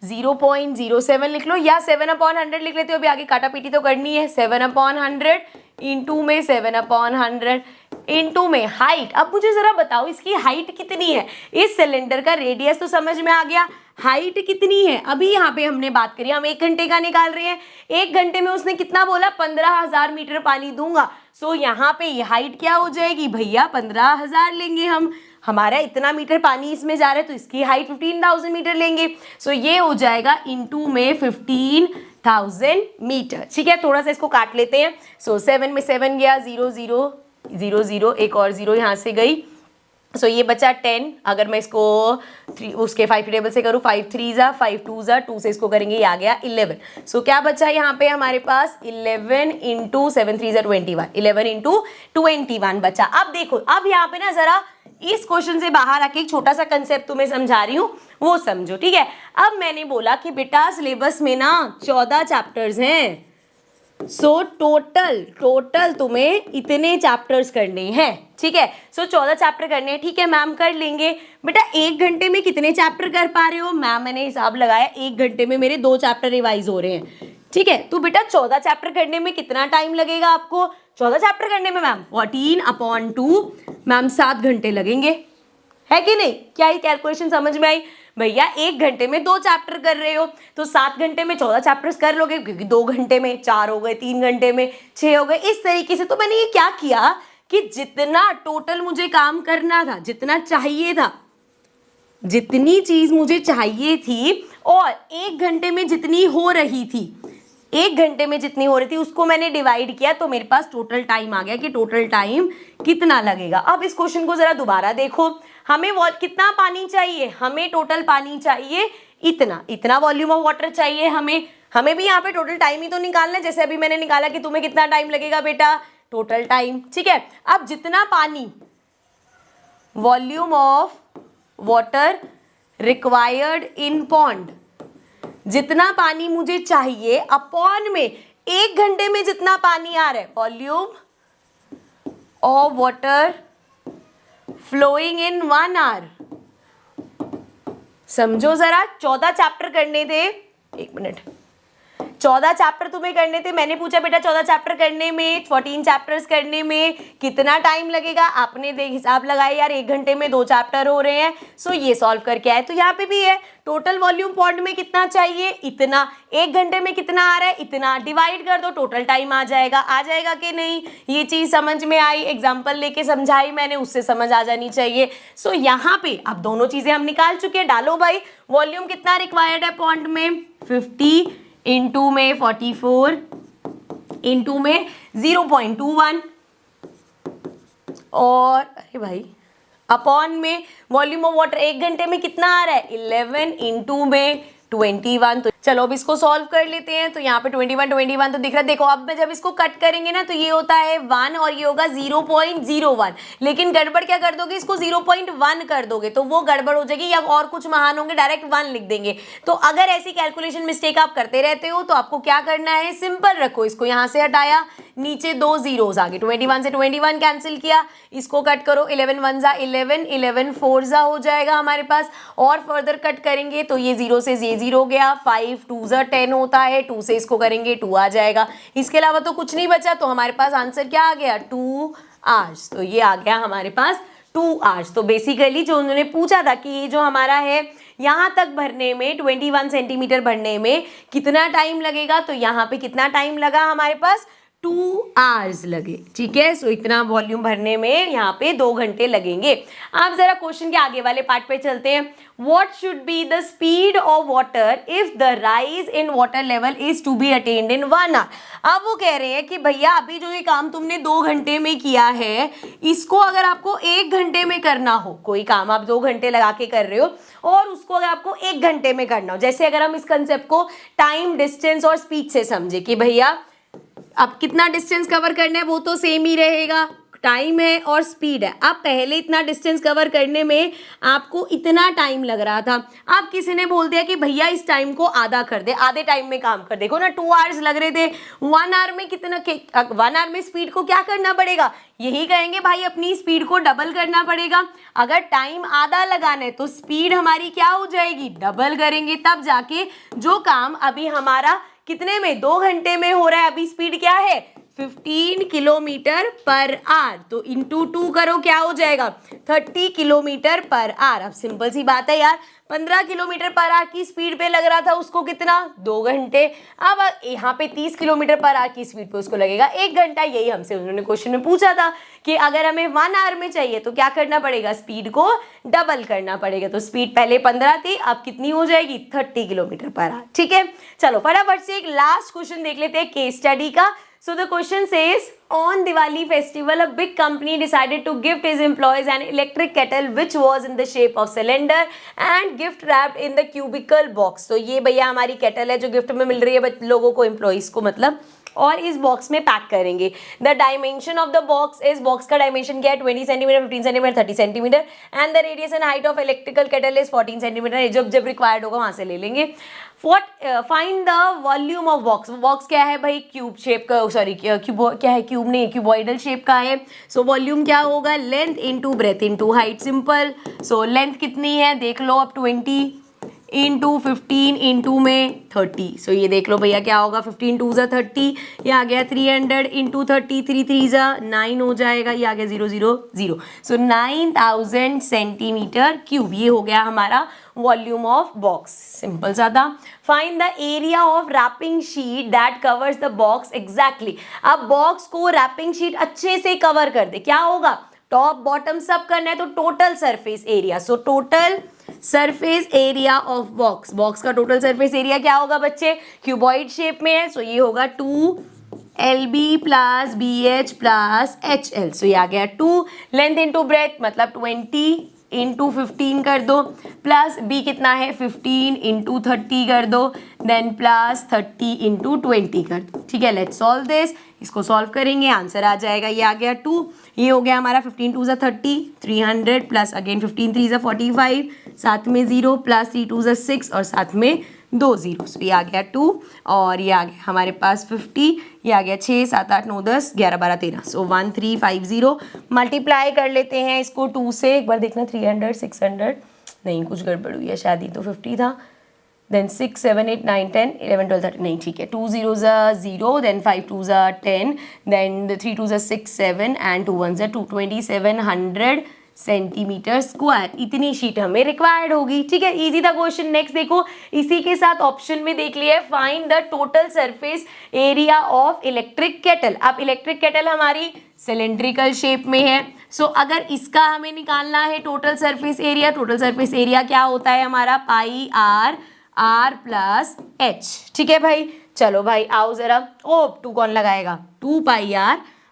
0.07 लिख लो, या 7/100 लिख लेते हो, अभी आगे काटा पीटी तो करनी है। 7/100 इंटू में 7/100 इंटू में हाइट। अब मुझे जरा बताओ इसकी हाइट कितनी है, इस सिलेंडर का रेडियस तो समझ में आ गया, हाइट कितनी है। अभी यहाँ पे हमने बात करी, हम 1 घंटे का निकाल रहे हैं, 1 घंटे में उसने कितना बोला, 15,000 मीटर पानी दूंगा। सो यहाँ पे ये हाइट क्या हो जाएगी भैया, 15,000 लेंगे हम, हमारा इतना मीटर पानी इसमें जा रहा है तो इसकी हाइट 15,000 मीटर लेंगे। सो ये हो जाएगा इंटू में 15,000 मीटर। ठीक है, थोड़ा सा इसको काट लेते हैं। सो 7 में 7 गया, 0 0 0 0, एक और 0 यहाँ से गई। सो ये बचा 10। अगर मैं इसको उसके 5 के टेबल से करूँ, 5 3 जा 5 2 जा 2 से इसको करेंगे, ये आ गया 11। सो क्या बचा यहाँ पे हमारे पास, 11 इंटू 7 3 जा 21, 11 इंटू 21 बचा। अब देखो, अब यहाँ पे ना जरा इस क्वेश्चन से बाहर आके एक छोटा सा कंसेप्ट तुम्हें समझा रही हूँ, वो समझो। ठीक है, अब मैंने बोला कि बेटा सिलेबस में ना 14 चैप्टर्स हैं। सो टोटल तुम्हें इतने चैप्टर्स करने हैं। ठीक है, सो 14 चैप्टर करने हैं। ठीक है मैम, कर लेंगे। बेटा 1 घंटे में कितने चैप्टर कर पा रहे हो, मैम मैंने हिसाब लगाया 1 घंटे में मेरे 2 चैप्टर रिवाइज हो रहे हैं। ठीक है, तो बेटा 14 चैप्टर करने में कितना टाइम लगेगा आपको, 14 चैप्टर करने में मैम 14/2, मैम 7 घंटे लगेंगे, है कि नहीं। क्या ये कैलकुलेशन समझ में आई भैया, 1 घंटे में 2 चैप्टर कर रहे हो तो 7 घंटे में 14 चैप्टर्स कर लोगे, क्योंकि 2 घंटे में 4 हो गए, 3 घंटे में 6 हो गए, इस तरीके से। तो मैंने ये क्या किया कि जितना टोटल मुझे काम करना था, जितना चाहिए था, जितनी चीज मुझे चाहिए थी और 1 घंटे में जितनी हो रही थी, 1 घंटे में जितनी हो रही थी उसको मैंने डिवाइड किया, तो मेरे पास टोटल टाइम आ गया कि टोटल टाइम कितना लगेगा। अब इस क्वेश्चन को जरा दोबारा देखो, हमें कितना पानी चाहिए, हमें टोटल पानी चाहिए इतना वॉल्यूम ऑफ वाटर चाहिए हमें भी यहाँ पे टोटल टाइम ही तो निकालना है, जैसे अभी मैंने निकाला कि तुम्हें कितना टाइम लगेगा बेटा, टोटल टाइम। ठीक है, अब जितना पानी, volume of water required in pond, जितना पानी मुझे चाहिए अपॉन में 1 घंटे में जितना पानी आ रहा है, volume of water flowing in 1 hour. समझो जरा, 14 चैप्टर करने थे, 1 मिनट, 14 चैप्टर तुम्हें करने थे। मैंने पूछा बेटा 14 चैप्टर करने में, 14 चैप्टर्स करने में कितना टाइम लगेगा, आपने हिसाब लगाया यार 1 घंटे में 2 चैप्टर हो रहे हैं। सो ये सॉल्व करके आए, तो यहाँ पे भी है टोटल वॉल्यूम पॉन्ड में कितना चाहिए, इतना, 1 घंटे में कितना आ रहा है, इतना, डिवाइड कर दो, टोटल टाइम आ जाएगा कि नहीं। ये चीज समझ में आई, एग्जाम्पल लेके समझाई मैंने, उससे समझ आ जानी चाहिए। सो यहाँ पे अब दोनों चीजें हम निकाल चुके हैं। डालो भाई, वॉल्यूम कितना रिक्वायर्ड है पॉन्ड में, 50 इंटू में 44 इंटू में 0.21, और अरे भाई अपॉन में वॉल्यूम ऑफ वाटर 1 घंटे में कितना आ रहा है, 11 इंटू में 21। तो चलो अब इसको सॉल्व कर लेते हैं। तो यहाँ पे 21 तो दिख रहा है। देखो अब मैं जब इसको कट करेंगे ना तो ये होता है 1 और ये होगा 0.01, लेकिन गड़बड़ क्या कर दोगे, इसको 0.1 कर दोगे तो वो गड़बड़ हो जाएगी, या और कुछ महान होंगे डायरेक्ट 1 लिख देंगे। तो अगर ऐसी कैलकुलेशन मिस्टेक आप करते रहते हो तो आपको क्या करना है, सिंपल रखो, इसको यहाँ से हटाया, नीचे 2 जीरोस आ गए, 21 से 21 कैंसिल किया, इसको कट करो, 11 1 जा 11, 11 4 जा हो जाएगा हमारे पास, और फर्दर कट करेंगे तो ये 0 से ये 0 गया, 5 2 जा 10 होता है, 2 से इसको करेंगे 2 आ जाएगा। इसके अलावा तो कुछ नहीं बचा, तो हमारे पास आंसर क्या आ गया, 2 आवर्स। तो ये आ गया हमारे पास 2 आवर्स। तो बेसिकली जो उन्होंने पूछा था कि ये जो हमारा है यहाँ तक भरने में, 21 सेंटीमीटर भरने में कितना टाइम लगेगा, तो यहाँ पे कितना टाइम लगा हमारे पास, 2 आवर्स लगे। ठीक है, सो इतना वॉल्यूम भरने में यहाँ पे 2 घंटे लगेंगे। आप जरा क्वेश्चन के आगे वाले पार्ट पे चलते हैं। What should be the speed of water if the rise in water level is to be attained in 1 hour. अब वो कह रहे हैं कि भैया अभी जो ये काम तुमने 2 घंटे में किया है, इसको अगर आपको 1 घंटे में करना हो, कोई काम आप 2 घंटे लगा के कर रहे हो और उसको अगर आपको 1 घंटे में करना हो, जैसे अगर हम इस कंसेप्ट को टाइम, डिस्टेंस और स्पीड से समझे कि भैया अब कितना डिस्टेंस कवर करना है वो तो सेम ही रहेगा, टाइम है और स्पीड है। अब पहले इतना डिस्टेंस कवर करने में आपको इतना टाइम लग रहा था, अब किसी ने बोल दिया कि भैया इस टाइम को आधा कर दे, आधे टाइम में काम कर। देखो ना 2 आवर्स लग रहे थे, 1 आवर में कितना 1 आवर में स्पीड को क्या करना पड़ेगा, यही कहेंगे भाई अपनी स्पीड को डबल करना पड़ेगा। अगर टाइम आधा लगाना है तो स्पीड हमारी क्या हो जाएगी, डबल करेंगे, तब जाके जो काम अभी हमारा कितने में 2 घंटे में हो रहा है, अभी स्पीड क्या है 15 किलोमीटर पर आवर, तो इंटू 2 करो क्या हो जाएगा 30 किलोमीटर पर आवर। अब सिंपल सी बात है यार, 15 किलोमीटर पर आवर की स्पीड पे लग रहा था उसको कितना 2 घंटे, अब यहाँ पे 30 किलोमीटर पर आवर की स्पीड पे उसको लगेगा 1 घंटा। यही हमसे उन्होंने क्वेश्चन में पूछा था कि अगर हमें 1 आवर में चाहिए तो क्या करना पड़ेगा, स्पीड को डबल करना पड़ेगा। तो स्पीड पहले 15 थी, अब कितनी हो जाएगी 30 किलोमीटर पर आवर। ठीक है, चलो फटाफट से एक लास्ट क्वेश्चन देख लेते हैं केस स्टडी का। So the question says, on Diwali festival, a big company decided to gift its employees an electric kettle which was in the shape of cylinder and gift wrapped in the cubicle box. तो ये भैया हमारी kettle है जो gift में मिल रही है लोगों को, एम्प्लॉइज को मतलब, और इस बॉक्स में पैक करेंगे। The dimension of the box is, box का डायमेंशन क्या है 20 centimetre, 15 centimetre, 30 centimetre, and the radius and height of electrical kettle is 14 centimetre. जब जब रिक्वायर्ड होगा वहां से ले लेंगे। Find the volume of box. Box क्या है भाई, क्यूब शेप का, सॉरी क्यूब क्या है, क्यूब नहीं क्यूबॉइडल शेप का है। सो वॉल्यूम क्या होगा, length into breadth into height, simple. So length कितनी है देख लो, अब 20 इंटू 15 इंटू में 30। सो ये देख लो भैया क्या होगा, 15 टू ज़ा 30, ये आ गया 300 इंटू 30, 3 3 ज़ा 9 हो जाएगा, ये आ गया 0 0 0। सो 9000 सेंटीमीटर क्यूब, ये हो गया हमारा वॉल्यूम ऑफ बॉक्स। सिंपल सा था। Find the area of wrapping sheet that covers the box exactly. अब बॉक्स को रैपिंग शीट अच्छे से कवर कर दे, क्या होगा, टॉप बॉटम सब करना है तो total surface area. So total surface area of box, box का टोटल सरफेस एरिया क्या होगा बच्चे, क्यूबॉइड शेप में है, सो ये होगा 2LB plus BH plus HL। सो ये आ गया 2, लेंथ इंटू ब्रेथ मतलब 20 इंटू 15 कर दो, प्लस B कितना है 15 इंटू 30 कर दो, देन प्लस 30 इंटू 20 कर दो। ठीक है, लेट्स सॉल्व दिस। इसको सॉल्व करेंगे, आंसर आ जाएगा, ये आ गया 2, ये हो गया हमारा 15 टू ज़ा 30, 300 प्लस अगेन 15 3 ज़ा 45, साथ में 0 प्लस 3 टू ज़ा 6 और साथ में 2 0। सो ये आ गया 2 और ये आ गया हमारे पास 50, ये आ गया 6 7 8 9 10 11 12 13। सो 1350। मल्टीप्लाई कर लेते हैं इसको 2 से, एक बार देखना 300 600 नहीं कुछ गड़बड़ हुई है शायद, ही तो 50 था, देन 6 7 8 9 10 11 12 13 नहीं ठीक है, 2 0 ज़ा 0, देन 5 2 ज़ा 10, देन 3 2 ज़ा 6 7 एंड 2 1 ज़ा 2, 2700 सेंटीमीटर स्क्वायर, इतनी शीट हमें रिक्वायर्ड होगी। ठीक है, इजी था क्वेश्चन। नेक्स्ट देखो, इसी के साथ ऑप्शन में देख लिया है, find the total surface area of electric kettle. अब इलेक्ट्रिक केटल हमारी सिलेंड्रिकल शेप में है, सो अगर इसका हमें निकालना है total surface area, total surface area क्या होता है हमारा पाई R प्लस H। ठीक है भाई, चलो भाई आओ जरा, ओ 2 कौन लगाएगा, 2 पाई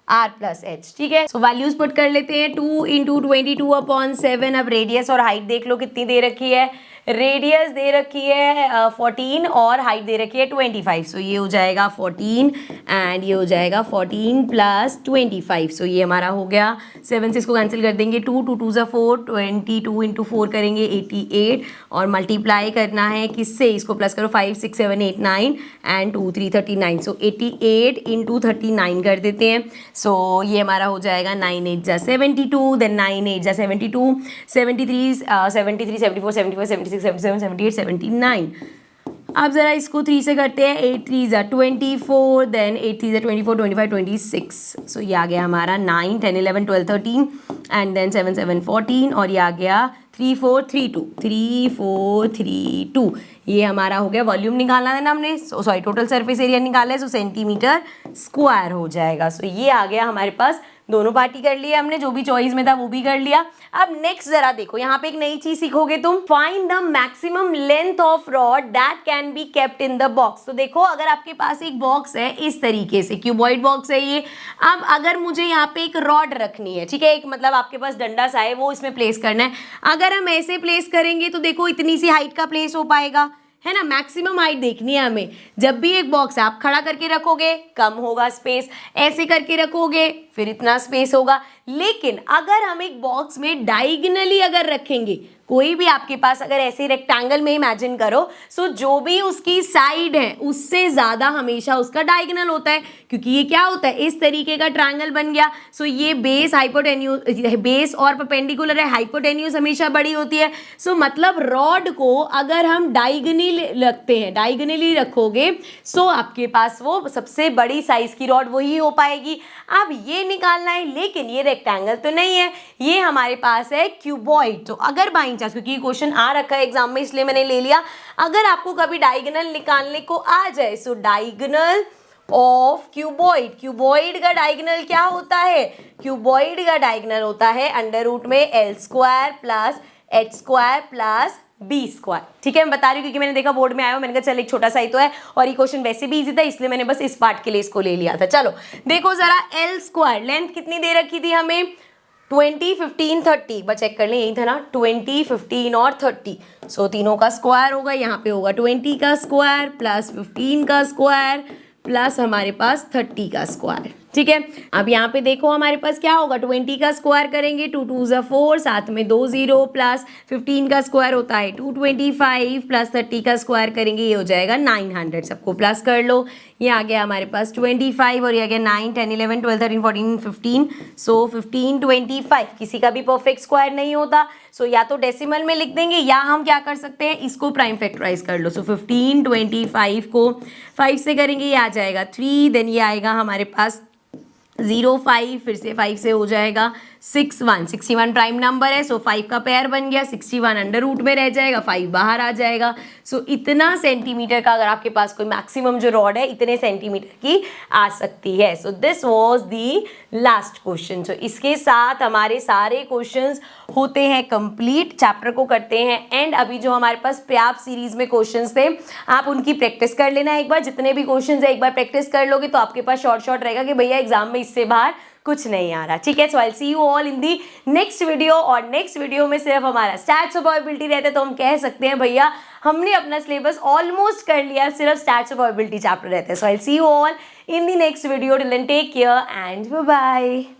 R प्लस H। ठीक है, सो वैल्यूज पुट कर लेते हैं, 2 इंटू 22/7। अब रेडियस और हाइट देख लो कितनी दे रखी है, रेडियस दे रखी है 14 और हाइट दे रखी है 25। सो ये हो जाएगा 14 एंड ये हो जाएगा 14 प्लस 25। सो ये हमारा हो गया, 7 से इसको कैंसिल कर देंगे, 2 2 2 ज़ा 4, 22 इंटू 4 करेंगे 88 और मल्टीप्लाई करना है किससे, इसको प्लस करो 5 6 7 8 9 एंड 2 3 39। सो 88 इंटू 39 कर देते हैं। सो ये हमारा हो जाएगा 9 8 ज़ा 72, देन 9 8 ज़ा 72, 73 73 74 75 76 77 78 79। अब जरा इसको 3 से करते हैं, 8 3 ज़ा 24, देन 8 3 ज़ा 24 25 26। सो ये आ गया हमारा 9 10 11 12 13 एंड देन 7 7 14 और ये आ गया 3 4 3 2 3 4 3 2। ये हमारा हो गया, वॉल्यूम निकालना है ना हमने, सॉरी टोटल सरफेस एरिया निकाला है, सो सेंटीमीटर स्क्वायर हो जाएगा। सो ये आ गया हमारे पास, दोनों पार्टी कर लिया हमने, जो भी चॉइस में था वो भी कर लिया। अब नेक्स्ट जरा देखो, यहाँ पे एक नई चीज सीखोगे तुम, find the maximum length of rod that can be kept in the box. तो देखो अगर आपके पास एक बॉक्स है इस तरीके से, क्यूबॉइड बॉक्स है ये, अब अगर मुझे यहाँ पे एक रॉड रखनी है, ठीक है, एक मतलब आपके पास डंडा सा है वो इसमें प्लेस करना है, अगर हम ऐसे प्लेस करेंगे तो देखो इतनी सी हाइट का प्लेस हो पाएगा, है ना, मैक्सिमम हाइट देखनी है हमें। जब भी एक बॉक्स आप खड़ा करके रखोगे कम होगा स्पेस, ऐसे करके रखोगे फिर इतना स्पेस होगा। लेकिन अगर हम एक बॉक्स में डायगोनली अगर रखेंगे, कोई भी आपके पास अगर ऐसे रेक्टेंगल में इमेजिन करो, सो जो भी उसकी साइड है उससे ज्यादा हमेशा उसका डायगोनल होता है, क्योंकि ये क्या होता है, इस तरीके का ट्रायंगल बन गया। सो ये बेस हाइपोटेन्यूज, बेस और परपेंडिकुलर है, हाइपोटेन्यूज हमेशा बड़ी होती है। सो मतलब रॉड को अगर हम डायगोनली रखते हैं, डायगोनली रखोगे, सो आपके पास वो सबसे बड़ी साइज की रॉड वही हो पाएगी। अब ये निकालना है, लेकिन ये रेक्टेंगल तो नहीं है, ये हमारे पास है क्यूबॉइड। तो अगर बाई चांस, क्योंकि क्वेश्चन आ रखा है एग्जाम में इसलिए मैंने ले लिया, अगर आपको कभी डायगोनल निकालने को आ जाए, so diagonal of cuboid, cuboid का डायगोनल क्या होता है, क्यूबॉइड का डायगोनल होता है अंडर रूट में L square plus H square plus B square. ठीक है, मैं बता रही हूँ क्योंकि मैंने देखा बोर्ड में आया हो, मैंने कहा चल एक छोटा सा ही तो है, और ये क्वेश्चन वैसे भी इजी था इसलिए मैंने बस इस पार्ट के लिए इसको ले लिया था। चलो देखो जरा, एल स्क्वायर लेंथ कितनी दे रखी थी हमें, 20, 15, 30, एक बार चेक कर लें, यही था ना, 20, 15 और 30। सो तीनों का स्क्वायर होगा, यहाँ पे होगा 20 का स्क्वायर प्लस 15 का स्क्वायर प्लस हमारे पास 30 का स्क्वायर। ठीक है, अब यहाँ पे देखो हमारे पास क्या होगा, 20 का स्क्वायर करेंगे 2 2 ज़ा 4, साथ में 2 0 प्लस 15 का स्क्वायर होता है 225 प्लस 30 का स्क्वायर करेंगे, ये हो जाएगा 900। सबको प्लस कर लो, ये आ गया हमारे पास 25 और ये आ गया 9, 10, 11, 12, 13, 14, 15। सो 15, 25 किसी का भी परफेक्ट स्क्वायर नहीं होता, सो या तो डेसिमल में लिख देंगे या हम क्या कर सकते हैं, इसको प्राइम फैक्टराइज कर लो। सो 15, 25 को 5 से करेंगे, ये आ जाएगा 3, देन ये आएगा हमारे पास 0, 5, फिर से 5 से हो जाएगा 61, 61 प्राइम नंबर है, सो 5 का पेयर बन गया, 61 अंडर रूट में रह जाएगा, 5 बाहर आ जाएगा। सो इतना सेंटीमीटर का अगर आपके पास कोई मैक्सिमम जो रॉड है इतने सेंटीमीटर की आ सकती है। So this was the last question. So इसके साथ हमारे सारे क्वेश्चंस होते हैं कंप्लीट, चैप्टर को करते हैं एंड। अभी जो हमारे पास पर्याप्त सीरीज में क्वेश्चंस थे आप उनकी प्रैक्टिस कर लेना एक बार, जितने भी क्वेश्चंस है एक बार प्रैक्टिस कर लोगे तो आपके पास शॉर्ट रहेगा कि भैया एग्जाम में इससे बाहर कुछ नहीं आ रहा। ठीक है, so I see you all in the next video. और नेक्स्ट वीडियो में सिर्फ हमारा स्टैट्स और प्रोबेबिलिटी रहते तो हम कह सकते हैं भैया हमने अपना सिलेबस ऑलमोस्ट कर लिया, सिर्फ स्टैट्स और प्रोबेबिलिटी चैप्टर रहते हैं। So I see you all in the next video, till then take care and bye bye.